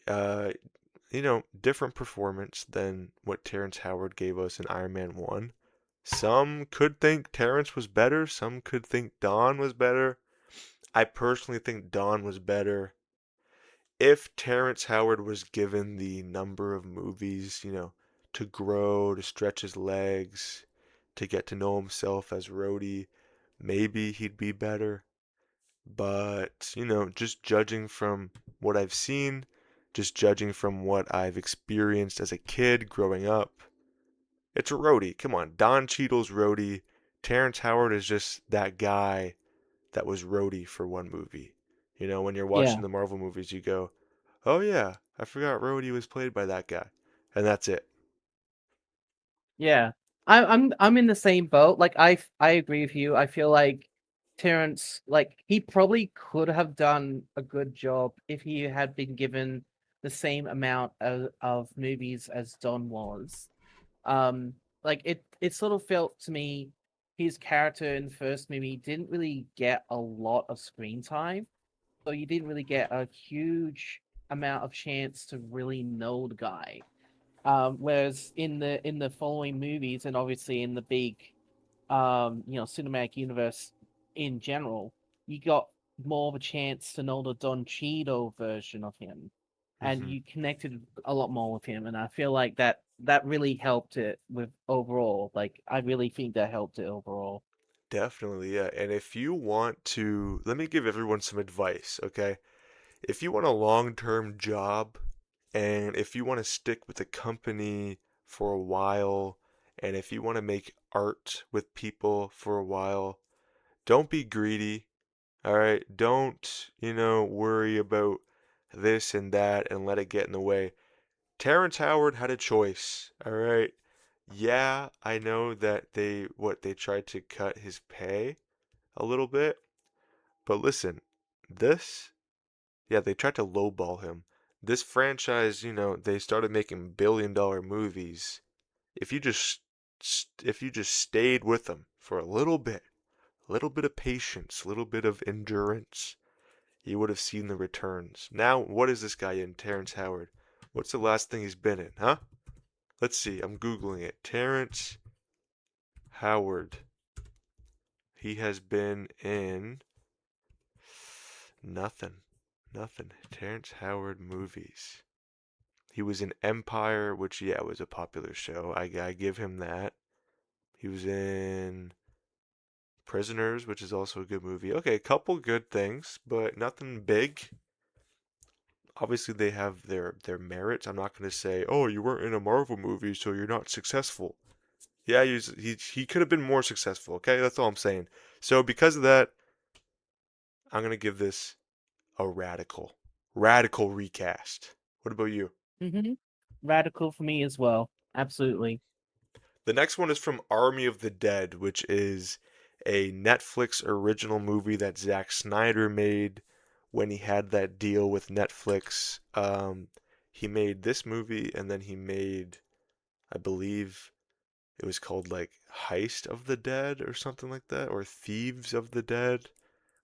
Uh, different performance than what Terrence Howard gave us in Iron Man 1. Some could think Terrence was better. Some could think Don was better. I personally think Don was better. If Terrence Howard was given the number of movies, to grow, to stretch his legs, to get to know himself as Rhodey, maybe he'd be better. But, just judging from what I've seen, just judging from what I've experienced as a kid growing up, it's a Rhodey. Come on, Don Cheadle's Rhodey. Terrence Howard is just that guy that was Rhodey for one movie. When you're watching Yeah, the Marvel movies, you go, "Oh yeah, I forgot Rhodey was played by that guy," and that's it. yeah. I'm in the same boat. Like I agree with you. I feel like Terrence, like he probably could have done a good job if he had been given the same amount of movies as Don was. Like it sort of felt to me his character in the first movie didn't really get a lot of screen time, so you didn't really get a huge amount of chance to really know the guy. Whereas in the following movies and obviously in the big cinematic universe in general, you got more of a chance to know the Don Cheadle version of him, and Hmm. you connected a lot more with him. And I feel like that really helped it with overall. Like I really think that helped it overall. Definitely, yeah. And if you want to, let me give everyone some advice, okay? If you want a long-term job and if you want to stick with a company for a while and if you want to make art with people for a while, don't be greedy. All right, don't, worry about this and that and let it get in the way. Terrence Howard had a choice. All right. Yeah, I know that they tried to cut his pay a little bit, but listen, this, yeah, they tried to lowball him. This franchise, they started making billion-dollar movies. If you just if you just stayed with them for a little bit of patience, a little bit of endurance, you would have seen the returns. Now, what is this guy in? Terrence Howard. What's the last thing he's been in, huh? Let's see. I'm Googling it. Terrence Howard. He has been in nothing. Nothing. Terrence Howard movies. He was in Empire, which, yeah, was a popular show. I give him that. He was in Prisoners, which is also a good movie. Okay, a couple good things, but nothing big. Obviously they have their merits. I'm not going to say, "Oh, you weren't in a Marvel movie, so you're not successful." Yeah, he could have been more successful, okay? That's all I'm saying. So because of that, I'm going to give this a radical recast. What about you? Hmm. Radical for me as well. Absolutely. The next one is from Army of the Dead, which is a Netflix original movie that Zack Snyder made when he had that deal with Netflix. He made this movie and then he made, I believe it was called like Heist of the Dead or something like that, or Thieves of the Dead,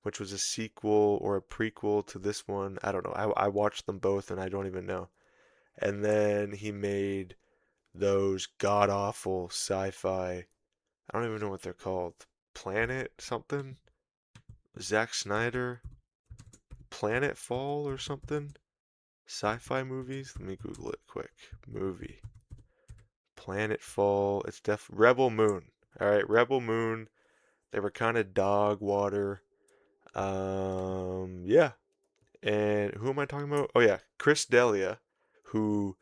which was a sequel or a prequel to this one. I don't know. I watched them both and I don't even know. And then he made those god awful sci-fi. I don't even know what they're called. Planet something? Zack Snyder, Planet Fall or something? Sci-fi movies? Let me Google it quick. Movie. Planet Fall. It's Rebel Moon. All right, Rebel Moon. They were kind of dog water. Yeah. And who am I talking about? Oh yeah, Chris D'Elia, who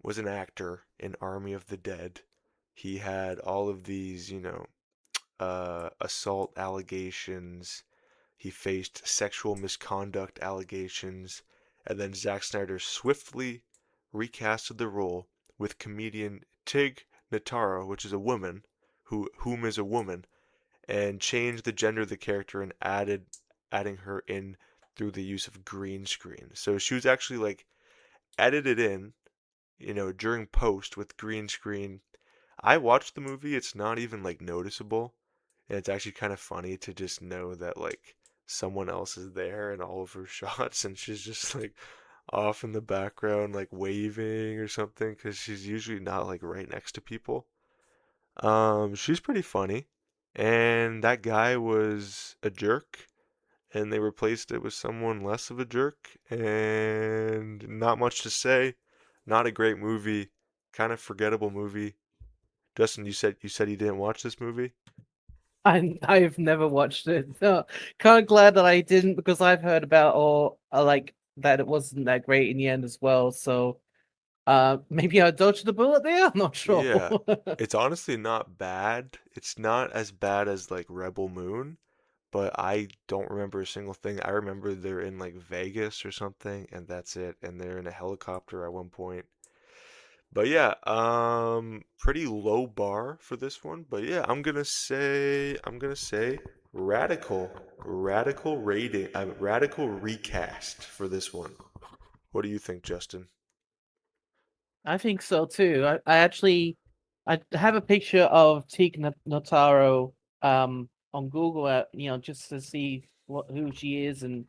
was an actor in Army of the Dead. He had all of these, assault allegations. He faced sexual misconduct allegations, and then Zack Snyder swiftly recasted the role with comedian Tig Notaro, which is a woman, whom is a woman, and changed the gender of the character and adding her in through the use of green screen. So she was actually like edited in, during post with green screen. I watched the movie, it's not even like noticeable. And it's actually kind of funny to just know that like someone else is there in all of her shots and she's just like off in the background like waving or something because she's usually not like right next to people. She's pretty funny. And that guy was a jerk and they replaced it with someone less of a jerk and not much to say. Not a great movie, kind of forgettable movie. Justin, you said you didn't watch this movie? I've never watched it. So, kind of glad that I didn't because I've heard about or like that it wasn't that great in the end as well. So maybe I dodged the bullet there. I'm not sure. Yeah. It's honestly not bad. It's not as bad as like Rebel Moon, but I don't remember a single thing. I remember they're in like Vegas or something, and that's it. And they're in a helicopter at one point. But yeah, pretty low bar for this one. But yeah, I'm gonna say radical rating, radical recast for this one. What do you think, Justin? I think so too. I actually I have a picture of Tig Notaro on Google just to see who she is, and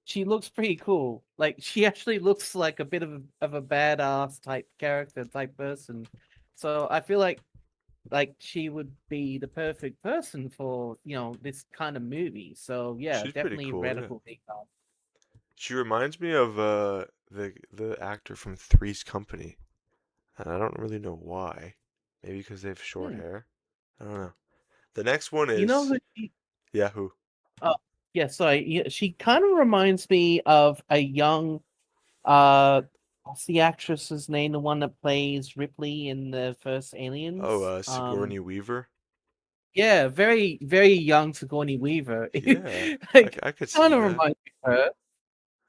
she looks pretty cool. Like she actually looks like a bit of a badass type character type person. So I feel like she would be the perfect person for, this kind of movie. So yeah, She's pretty definitely cool, yeah. radical takeoff. She reminds me of the actor from Three's Company, and I don't really know why. Maybe because they have short Hmm. hair. I don't know. The next one You know is who she Yahoo. Oh, yeah, sorry. Yeah, she kind of reminds me of a young what's the actress's name, the one that plays Ripley in the first Oh, Aliens? Sigourney Weaver. Yeah, very, very young Sigourney Weaver. Yeah, Like I could see kind of that. reminds me of her.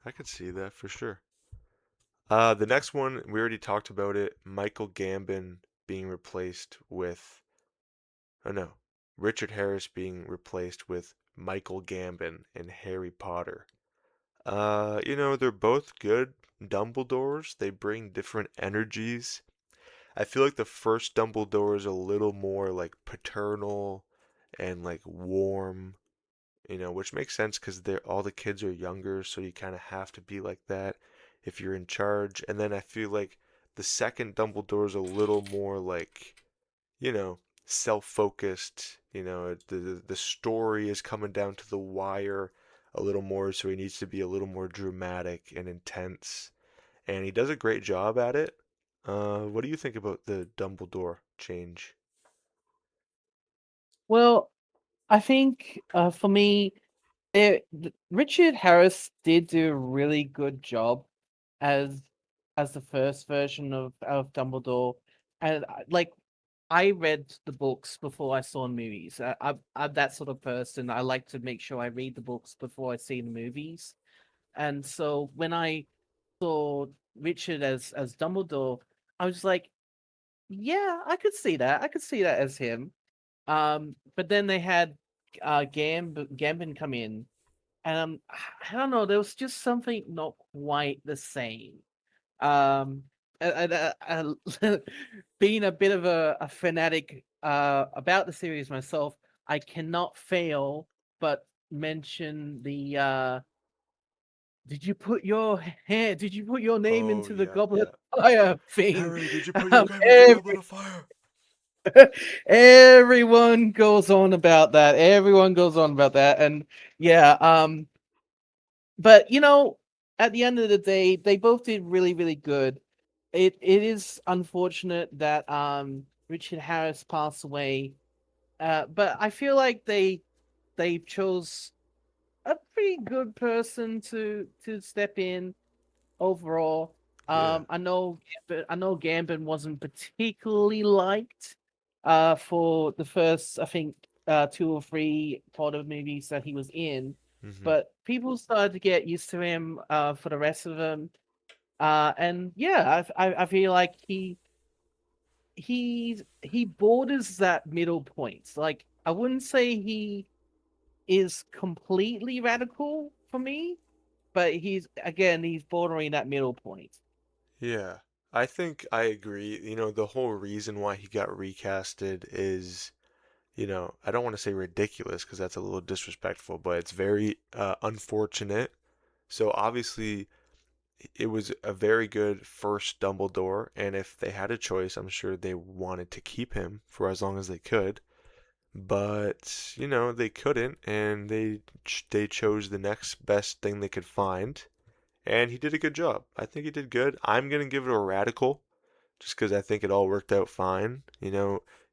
I could see that for sure. The next one we already talked about it. Michael Gambon being replaced with, oh no, Richard Harris being replaced with Michael Gambon in Harry Potter. They're both good Dumbledores. They bring different energies. I feel like the first Dumbledore is a little more like paternal and like warm, which makes sense because they're all the kids are younger, so you kind of have to be like that if you're in charge. And then I feel like the second Dumbledore is a little more like, you know, self-focused. The story is coming down to the wire a little more, so he needs to be a little more dramatic and intense, and he does a great job at it. What do you think about the Dumbledore change? Well, I think for me, Richard Harris did do a really good job as the first version of Dumbledore, and I read the books before I saw the movies. I'm that sort of person. I like to make sure I read the books before I see the movies. And so when I saw Richard as Dumbledore, I was like, yeah, I could see that. I could see that as him. But then they had Gambin come in, and I don't know, there was just something not quite the same. Um, being a bit of a fanatic about the series myself, I cannot fail but mention the did you put your name Oh into the yeah, goblet yeah. of fire thing? Harry, did you put your game in the Every Goblet of Fire? Everyone goes on about that. Everyone goes on about that. And yeah, but at the end of the day, they both did really, really good. It is unfortunate that Richard Harris passed away. But I feel like they chose a pretty good person to step in overall. Yeah. I know Gambon wasn't particularly liked for the first, I think, two or three part of movies that he was in, Hmm. but people started to get used to him for the rest of them. And yeah, I feel like he borders that middle point. Like I wouldn't say he is completely radical for me, but he's bordering that middle point. Yeah. I think I agree. The whole reason why he got recasted is, I don't want to say ridiculous because that's a little disrespectful, but it's very unfortunate. So obviously, it was a very good first Dumbledore, and if they had a choice, I'm sure they wanted to keep him for as long as they could. But, they couldn't, and they chose the next best thing they could find, and he did a good job. I think he did good. I'm gonna give it a radical, just because I think it all worked out fine.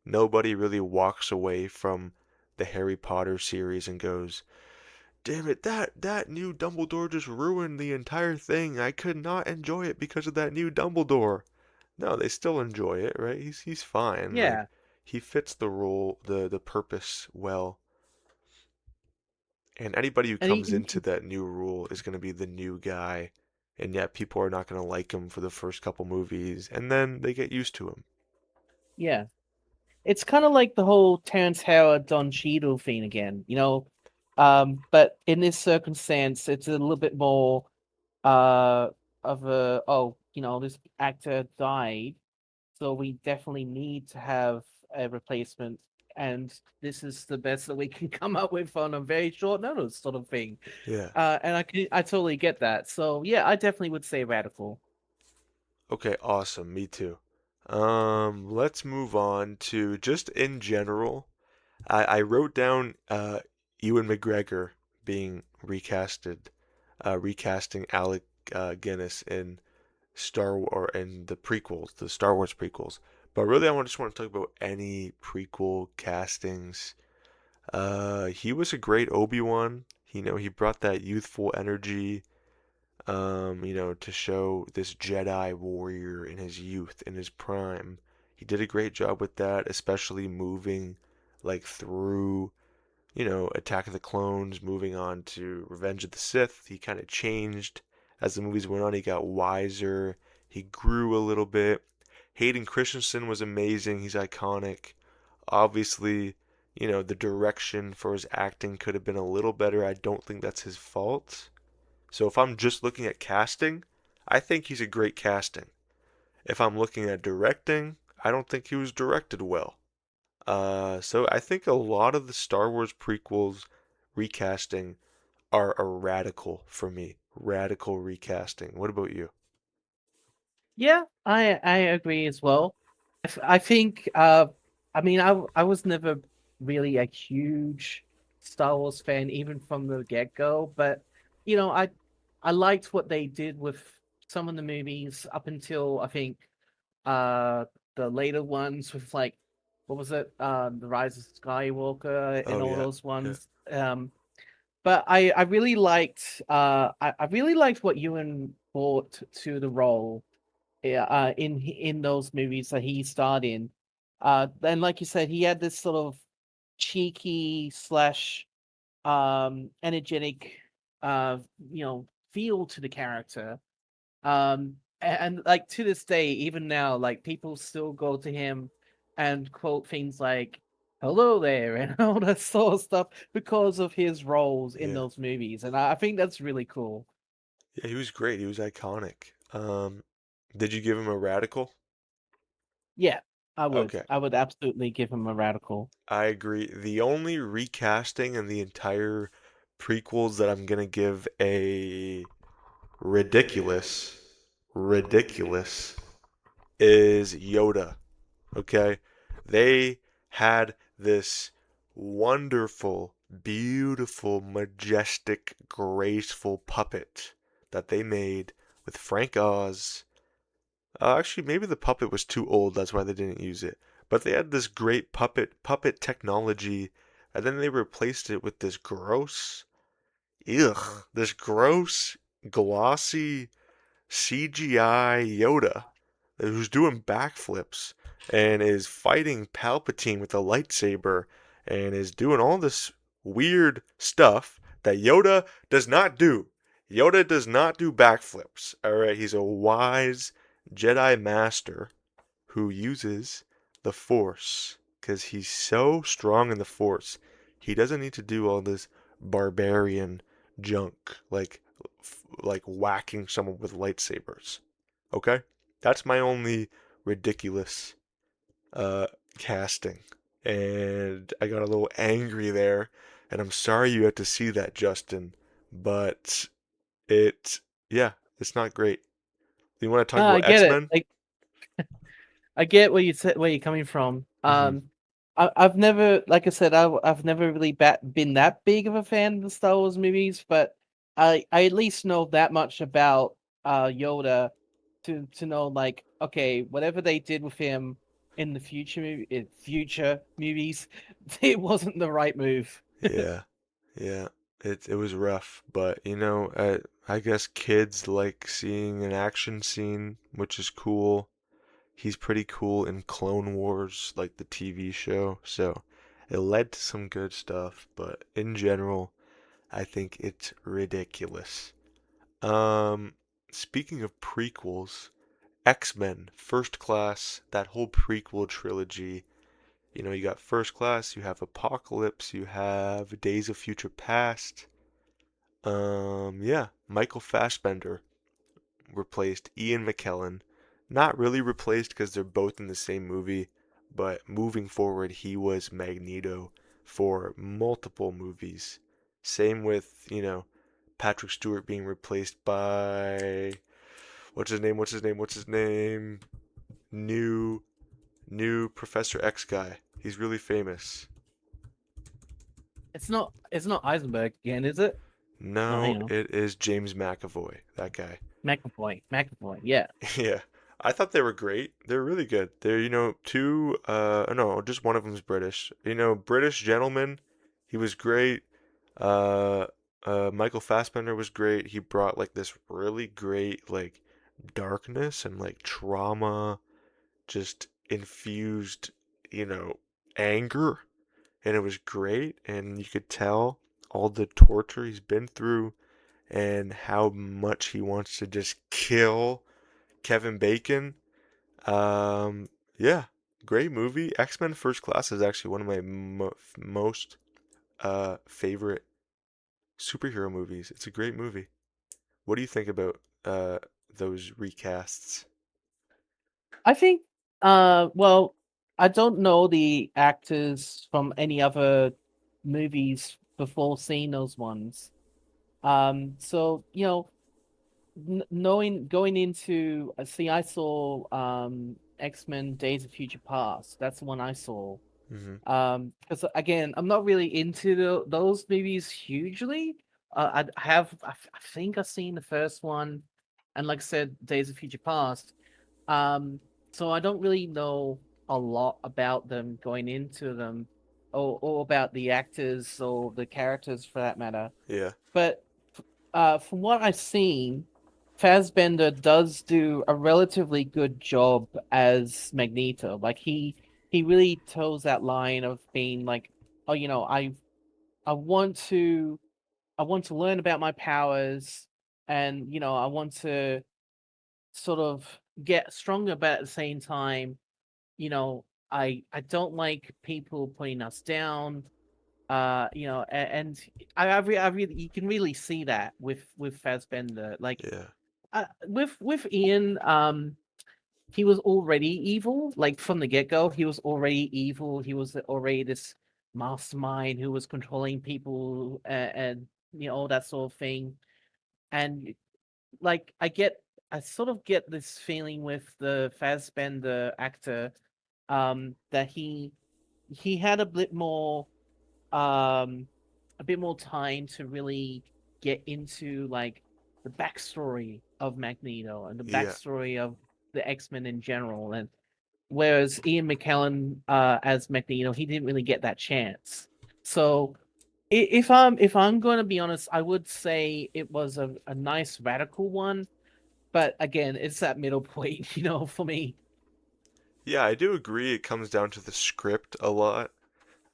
Nobody really walks away from the Harry Potter series and goes, "Damn it, that new Dumbledore just ruined the entire thing. I could not enjoy it because of that new Dumbledore." No, they still enjoy it, right? He's fine. Like Yeah. he fits the role, the purpose well. And anybody who And comes into that new rule is going to be the new guy, and yet people are not going to like him for the first couple movies, and then they get used to him. yeah, it's kind of like the whole Terrence Howard Don Cheadle thing again. But in this circumstance, it's a little bit more uh of a this actor died, so we definitely need to have a replacement, and this is the best that we can come up with on a very short notice, sort of thing. Yeah. And I totally get that. So yeah, I definitely would say radical. Okay, awesome. Me too. Let's move on to just in general. I wrote down Ewan McGregor being recasting Alec Guinness in the prequels, the Star Wars prequels. But really, just want to talk about any prequel castings. He was a great Obi-Wan. He brought that youthful energy, to show this Jedi warrior in his youth, in his prime. He did a great job with that, especially moving like through, Attack of the Clones, moving on to Revenge of the Sith. He kind of changed as the movies went on. He got wiser. He grew a little bit. Hayden Christensen was amazing. He's iconic. Obviously, the direction for his acting could have been a little better. I don't think that's his fault. So if I'm just looking at casting, I think he's a great casting. If I'm looking at directing, I don't think he was directed well. So I think a lot of the Star Wars prequels recasting are a radical for me. Radical recasting. What about you? Yeah, I agree as well. I think I mean I was never really a huge Star Wars fan even from the get-go, but you know, I liked what they did with some of the movies up until I think the later ones with like what was it? The Rise of Skywalker and Oh all yeah, those yeah, ones. But I really liked I really liked what Ewan brought to the role, yeah, in those movies that he starred in. And like you said, he had this sort of cheeky slash energetic feel to the character. Like to this day, even now, like people still go to him and quote things like "Hello there" and all that sort of stuff because of his roles in yeah. those movies, and I think that's really cool. Yeah, he was great. He was iconic. Did you give him a radical? Yeah, I would. Okay, I would absolutely give him a radical. I agree. The only recasting in the entire prequels that I'm gonna give a ridiculous is Yoda. Okay? They had this wonderful, beautiful, majestic, graceful puppet that they made with Frank Oz. Actually, maybe the puppet was too old, that's why they didn't use it. But they had this great puppet technology, and then they replaced it with this gross, glossy CGI Yoda who's doing backflips and is fighting Palpatine with a lightsaber and is doing all this weird stuff that Yoda does not do. Yoda does not do backflips. All right, he's a wise Jedi master who uses the Force because he's so strong in the Force. He doesn't need to do all this barbarian junk like whacking someone with lightsabers. Okay? That's my only ridiculous uh casting. And I got a little angry there, and I'm sorry you had to see that, Justin, but it yeah, it's not great. You want to talk No, I about get it. X-Men? Like I get where you said where you're coming from. Mhm. I've never, like I said, I've never really been that big of a fan of the Star Wars movies, but I at least know that much about Yoda to know like okay, whatever they did with him in the future movies, it wasn't the right move. Yeah. Yeah. It was rough, but I guess kids like seeing an action scene, which is cool. He's pretty cool in Clone Wars, like the TV show. So it led to some good stuff, but in general, I think it's ridiculous. Um, Speaking of prequels, X-Men, First Class, that whole prequel trilogy. You got First Class, you have Apocalypse, you have Days of Future Past. Yeah, Michael Fassbender replaced Ian McKellen. Not really replaced because they're both in the same movie, but moving forward, he was Magneto for multiple movies. Same with, Patrick Stewart being replaced by what's his name? New new Professor X guy. He's really famous. It's not Eisenberg again, is it? Oh, No, hang on, it is James McAvoy, that guy. McAvoy, yeah. Yeah, I thought they were great. They're really good. They're, two, no, just one of them's British. British gentleman. He was great. Uh, Michael Fassbender was great. He brought like this really great like darkness and like trauma, just infused, you know, anger, and it was great. And you could tell all the torture he's been through and how much he wants to just kill Kevin Bacon. Yeah, great movie. X-Men First Class is actually one of my most favorite superhero movies. It's a great movie. What do you think about those recasts? I think, well, I don't know the actors from any other movies before seeing those ones. So knowing going into see, I saw X-Men: Days of Future Past. That's the one I saw. Mm-hmm. Because again, I'm not really into those movies hugely. I think I've seen the first one, and like I said, Days of Future Past. Um, so I don't really know a lot about them going into them, or about the actors or the characters for that matter. Yeah, But from what I've seen, Fassbender does do a relatively good job as Magneto. Like he really toes that line of being like, oh, I want to I want to learn about my powers, and I want to sort of get stronger, but at the same time, I don't like people putting us down. And I really, you can really see that with Fassbender. Like yeah, with Ian, he was already evil. Like from the get go, he was already evil. He was already this mastermind who was controlling people, and all that sort of thing. And like I sort of get this feeling with the Fassbender actor. that he had um a bit more time to really get into like the backstory of Magneto and the Yeah. backstory of the X-Men in general. And whereas Ian McKellen as Magneto, he didn't really get that chance. So if I'm going to be honest, I would say it was a nice radical one, but again, it's that middle point, for me. Yeah, I do agree it comes down to the script a lot.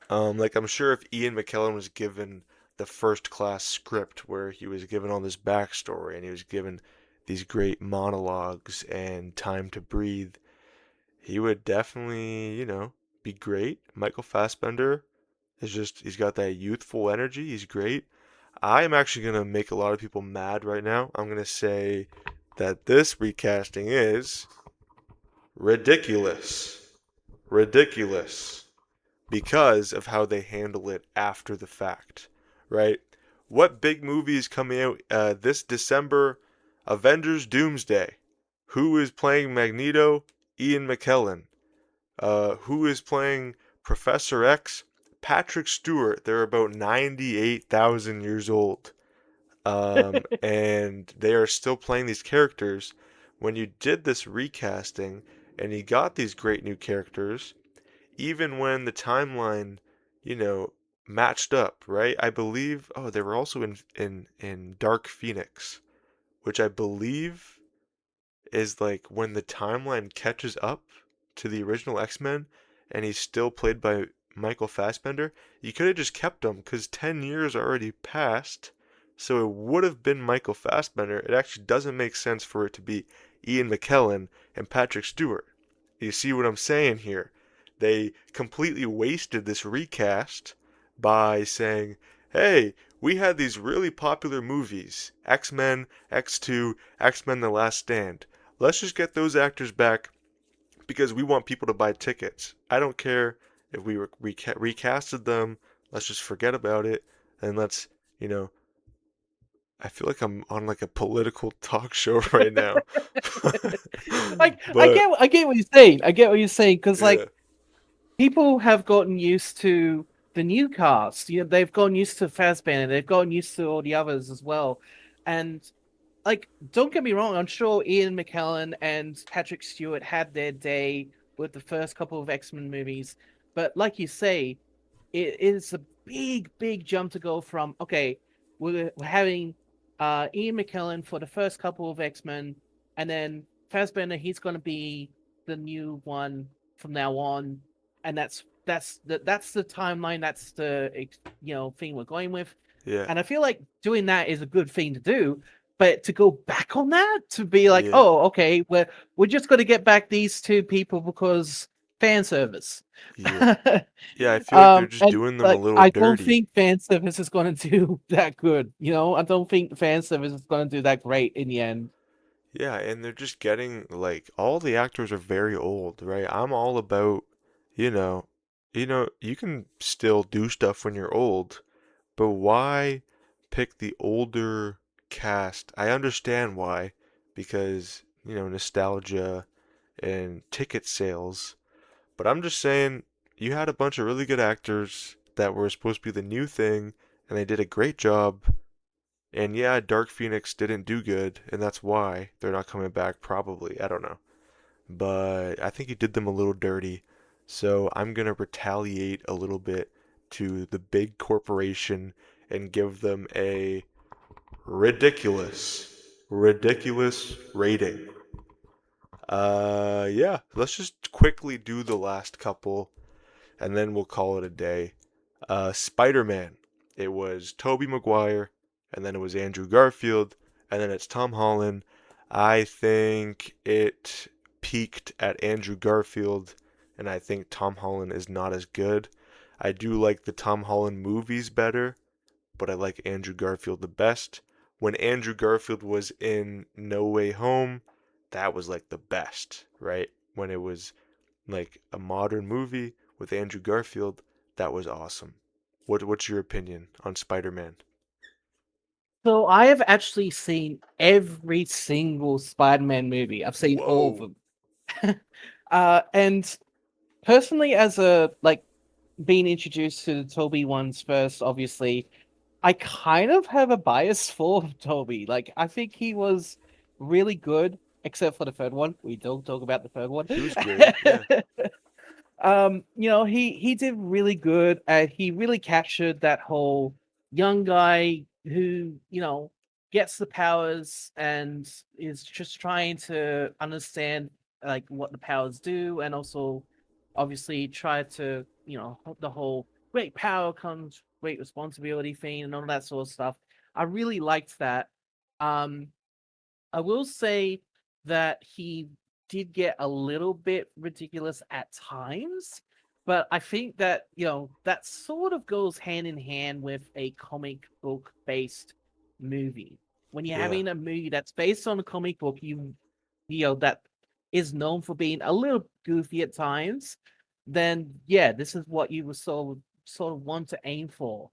Like I'm sure if Ian McKellen was given the first class script where he was given all this backstory and he was given these great monologues and time to breathe, he would definitely, be great. Michael Fassbender is just, he's got that youthful energy. He's great. I am actually going to make a lot of people mad right now. I'm going to say that this recasting is ridiculous. Ridiculous. Because of how they handle it after the fact, right? What big movie is coming out this December? Avengers Doomsday. Who is playing Magneto? Ian McKellen. Who is playing Professor X? Patrick Stewart. They're about 98,000 years old. And they are still playing these characters. When you did this recasting and you got these great new characters, even when the timeline, you know, matched up, right? I believe, oh, they were also in Dark Phoenix, which I believe is like when the timeline catches up to the original X-Men and he's still played by Michael Fassbender. You could have just kept him because 10 years already passed, so it would have been Michael Fassbender. It actually doesn't make sense for it to be Ian McKellen and Patrick Stewart. You see what I'm saying here? They completely wasted this recast by saying, hey, we had these really popular movies, X-Men, X2, X-Men The Last Stand. Let's just get those actors back because we want people to buy tickets. I don't care if we recasted them. Let's just forget about it and let's, you know, I feel like I'm on like a political talk show right now. Like But I get what you're saying. I get what you're saying because yeah, like people have gotten used to the new cast. They've gotten used to Fassbender. They've gotten used to all the others as well. And like, don't get me wrong. I'm sure Ian McKellen and Patrick Stewart had their day with the first couple of X-Men movies. But like you say, it is a big jump to go from okay, we're having Ian McKellen for the first couple of X-Men, and then Fassbender, he's going to be the new one from now on, and that's the timeline, that's the thing we're going with. yeah, And I feel like doing that is a good thing to do, but to go back on that, to be like, yeah, oh, okay, we're just going to get back these two people because fan service. yeah. Yeah, I feel like they're just And doing them a like, little I don't dirty. think fan service is going to do that good. I don't think fan service is going to do that great in the end. Yeah, and they're just getting like all the actors are very old, right? I'm all about, you know, you can still do stuff when you're old, but why pick the older cast? I understand why, because, nostalgia and ticket sales, but I'm just saying you had a bunch of really good actors that were supposed to be the new thing, and they did a great job. And yeah, Dark Phoenix didn't do good, and that's why they're not coming back, probably. I don't know. But I think he did them a little dirty. So I'm gonna retaliate a little bit to the big corporation and give them a ridiculous rating. Yeah, let's just quickly do the last couple and then we'll call it a day. Spider-Man. It was Tobey Maguire, and then it was Andrew Garfield, and then it's Tom Holland. I think it peaked at Andrew Garfield, and I think Tom Holland is not as good. I do like the Tom Holland movies better, but I like Andrew Garfield the best. When Andrew Garfield was in No Way Home, that was like the best, right? When it was like a modern movie with Andrew Garfield, that was awesome. What's your opinion on Spider-Man? So I have actually seen every single Spider-Man movie. I've seen all of Whoa. them. And personally, as a like being introduced to the Toby ones first, obviously, I kind of have a bias for Toby. Like, I think he was really good, except for the third one. We don't talk about the third one. He was great. Yeah. He did really good. He really captured that whole young guy who, gets the powers and is just trying to understand like what the powers do, and also obviously try to, the whole great power comes great responsibility thing and all that sort of stuff. I really liked that. Um, I will say that he did get a little bit ridiculous at times, but I think that, that sort of goes hand in hand with a comic book based movie. When you're Yeah. having a movie that's based on a comic book, that is known for being a little goofy at times, then yeah, this is what you would sort of want to aim for.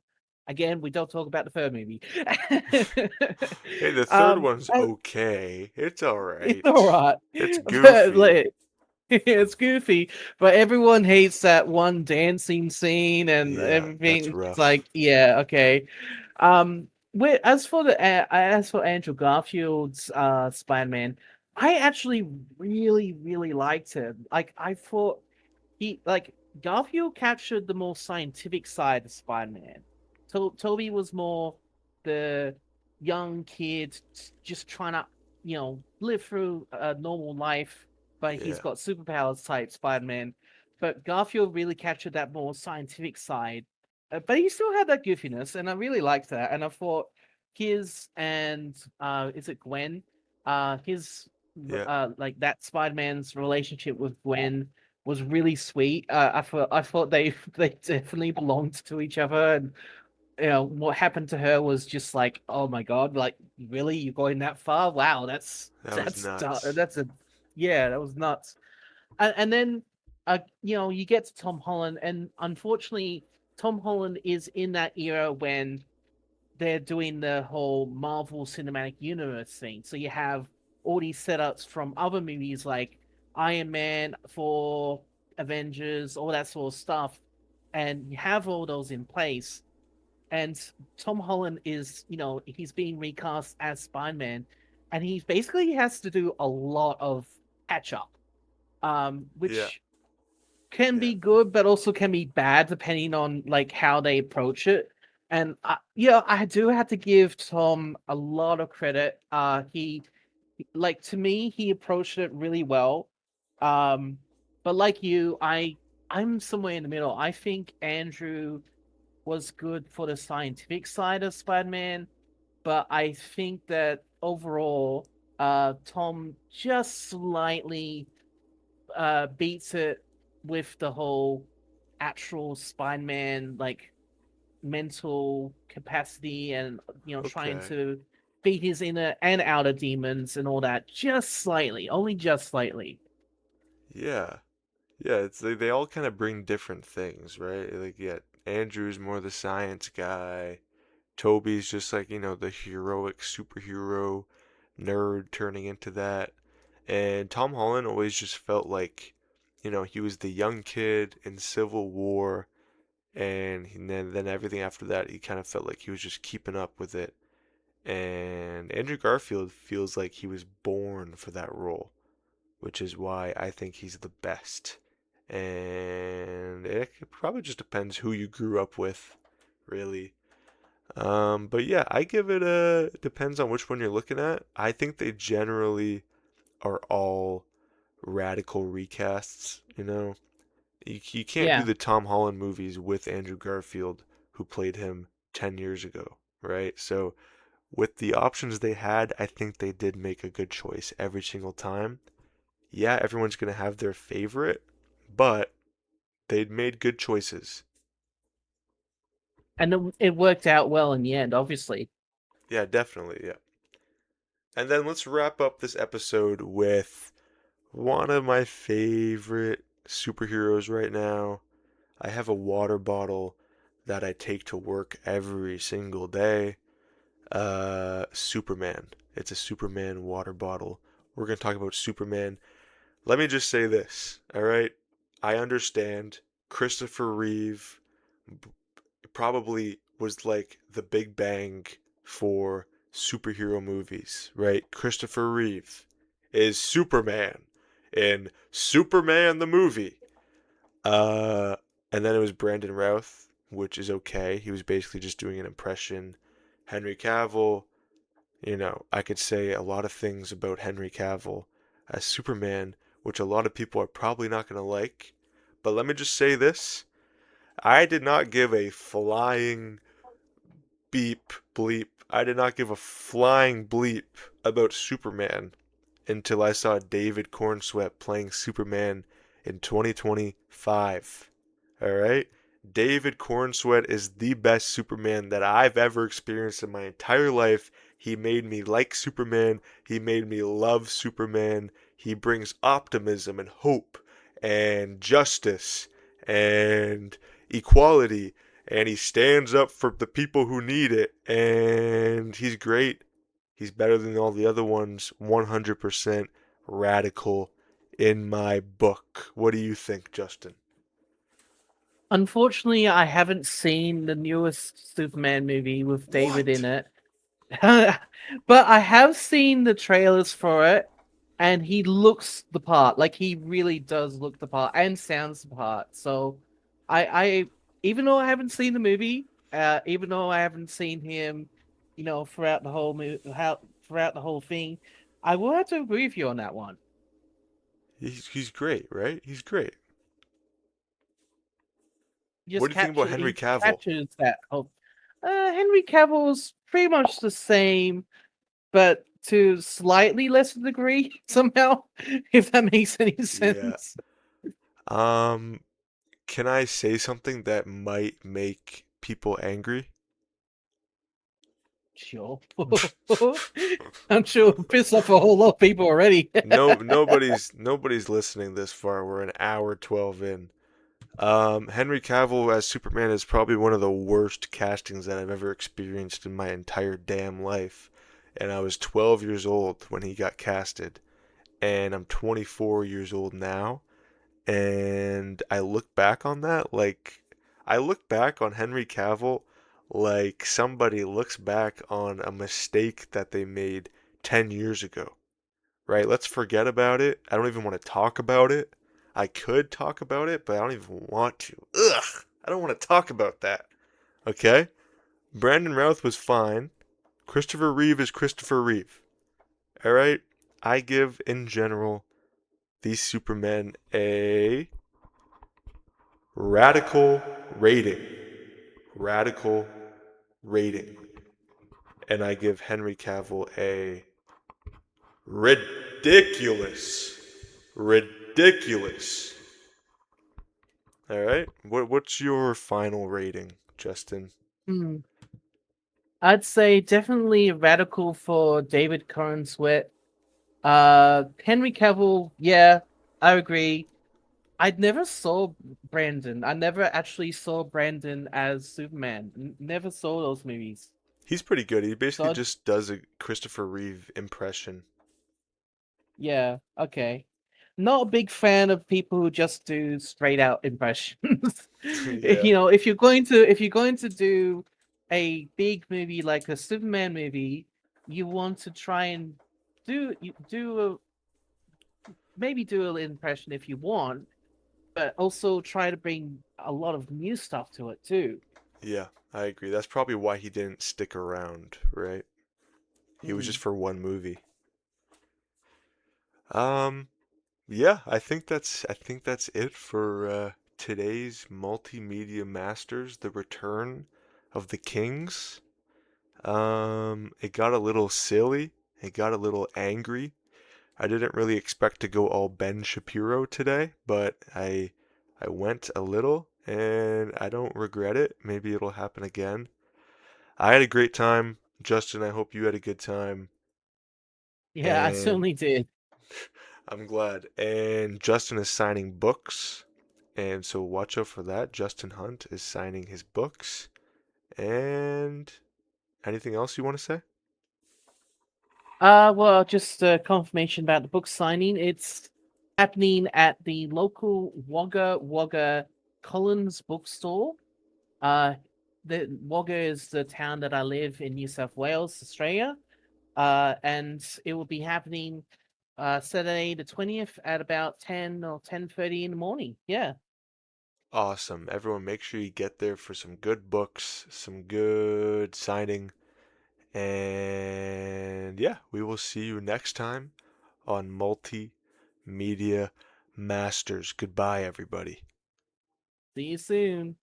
Again, we don't talk about the third movie. Hey, the third um, one's I- okay. It's all it's right. alright, It's but goofy. like, it's goofy. But everyone hates that one dancing scene and Yeah, that's everything. It's rough. like, yeah, okay. As for Andrew Garfield's Spider-Man, I actually really, really liked him. Like, I thought Garfield captured the more scientific side of Spider-Man. Toby was more the young kid just trying to, live through a normal life, but he's Yeah. got superpowers type Spider-Man. But Garfield really captured that more scientific side. But he still had that goofiness, and I really liked that. And I thought his and is it Gwen? His Yeah. like that Spider-Man's relationship with Gwen was really sweet. I thought they they definitely belonged to each other, and what happened to her was just like, oh my god, like really, you're going that far? Wow, That was nuts. that's a yeah, that was nuts. And then you get to Tom Holland, and unfortunately, Tom Holland is in that era when they're doing the whole Marvel Cinematic Universe thing. So you have all these setups from other movies like Iron Man, for Avengers, all that sort of stuff. And you have all those in place. And Tom Holland is, he's being recast as Spider-Man. And he basically has to do a lot of catch up, Yeah. which can Yeah. be good, but also can be bad depending on like how they approach it. And I do have to give Tom a lot of credit. Like to me, he approached it really well. Um, but like you, I'm somewhere in the middle. I think Andrew was good for the scientific side of Spider-Man, but I think that overall, Tom just slightly beats it with the whole actual Spider-Man like mental capacity, and trying Okay. to beat his inner and outer demons and all that, just slightly, only just slightly. Yeah. Yeah, it's they all kind of bring different things, right? Like, yeah, Andrew's more the science guy. Toby's just like, the heroic superhero nerd turning into that. And Tom Holland always just felt like, he was the young kid in Civil War, and then everything after that, he kind of felt like he was just keeping up with it. And Andrew Garfield feels like he was born for that role, which is why I think he's the best. And it probably just depends who you grew up with, really. But yeah, I give it a depends on which one you're looking at. I think they generally are all radical recasts, You can't do Yeah. the Tom Holland movies with Andrew Garfield, who played him 10 years ago, right? So with the options they had, I think they did make a good choice every single time. Yeah, everyone's going to have their favorite, but they'd made good choices. And it worked out well in the end, obviously. Yeah, definitely. Yeah. And then let's wrap up this episode with one of my favorite superheroes right now. I have a water bottle that I take to work every single day. Superman. It's a Superman water bottle. We're going to talk about Superman. Let me just say this, all right? I understand Christopher Reeve probably was like the big bang for superhero movies, right? Christopher Reeve is Superman in Superman the movie. Uh, and then it was Brandon Routh, which is okay. He was basically just doing an impression. Henry Cavill, I could say a lot of things about Henry Cavill as Superman, which a lot of people are probably not going to like. But let me just say this. I did not give a flying beep bleep. I did not give a flying bleep about Superman until I saw David Cornsweet playing Superman in 2025. All right? David Cornsweet is the best Superman that I've ever experienced in my entire life. He made me like Superman. He made me love Superman. He brings optimism and hope and justice and equality. And he stands up for the people who need it. And he's great. He's better than all the other ones. 100% radical in my book. What do you think, Justin? Unfortunately, I haven't seen the newest Superman movie with David in What? it. But I have seen the trailers for it, and he looks the part. Like he really does look the part and sounds the part. So, I even though I haven't seen the movie, even though I haven't seen him, throughout the whole throughout the whole thing, I will have to agree with you on that one. He's great, right? He's great. What do you think about Henry He Cavill? captures that whole. Henry Cavill's pretty much the same, but to slightly lesser degree somehow, if that makes any Yeah. sense. Um, can I say something that might make people angry? Sure. I'm sure it pissed off a whole lot of people already. No, nobody's listening this far. We're an hour 12 in. Henry Cavill as Superman is probably one of the worst castings that I've ever experienced in my entire damn life. And I was 12 years old when he got casted, and I'm 24 years old now. And I look back on that I look back on Henry Cavill like somebody looks back on a mistake that they made 10 years ago, right? Let's forget about it. I don't even want to talk about it. I could talk about it, but I don't even want to. Ugh, I don't want to talk about that. Okay? Brandon Routh was fine. Christopher Reeve is Christopher Reeve. All right? I give, in general, these Supermen a radical rating. Radical rating. And I give Henry Cavill a ridiculous. Ridiculous. All right. What's your final rating, Justin? Hmm. I'd say definitely radical for David Cornsweet. Henry Cavill, yeah, I agree. I never saw Brandon. I never actually saw Brandon as Superman. Never saw those movies. He's pretty good. He basically So just does a Christopher Reeve impression. yeah, okay. Not a big fan of people who just do straight out impressions. Yeah. If you're going to do a big movie like a Superman movie, you want to try and do maybe do an impression if you want, but also try to bring a lot of new stuff to it too. Yeah, I agree. That's probably why he didn't stick around, right? He was just Mm. for one movie. Um, yeah, I think that's it for today's multimedia masters, the return of the kings. It got a little silly. It got a little angry. I didn't really expect to go all Ben Shapiro today, but I went a little and I don't regret it. Maybe it'll happen again. I had a great time. Justin, I hope you had a good time. Yeah, I And certainly did. I'm glad. And Justin is signing books. And so watch out for that. Justin Hunt is signing his books. And anything else you want to say? Well, just confirmation about the book signing. It's happening at the local Wagga Wagga Collins bookstore. Uh, the Wagga is the town that I live in, New South Wales, Australia. And it will be happening Saturday the 20th at about 10 or 10:30 in the morning. Yeah. Awesome. Everyone, make sure you get there for some good books, some good signing. And yeah, we will see you next time on Multimedia Masters. Goodbye, everybody. See you soon.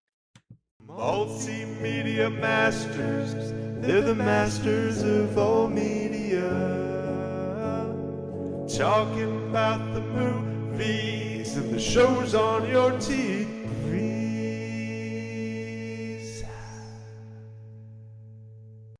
Multimedia Masters, they're the masters of all media. Talking about the movies and the shows on your TV.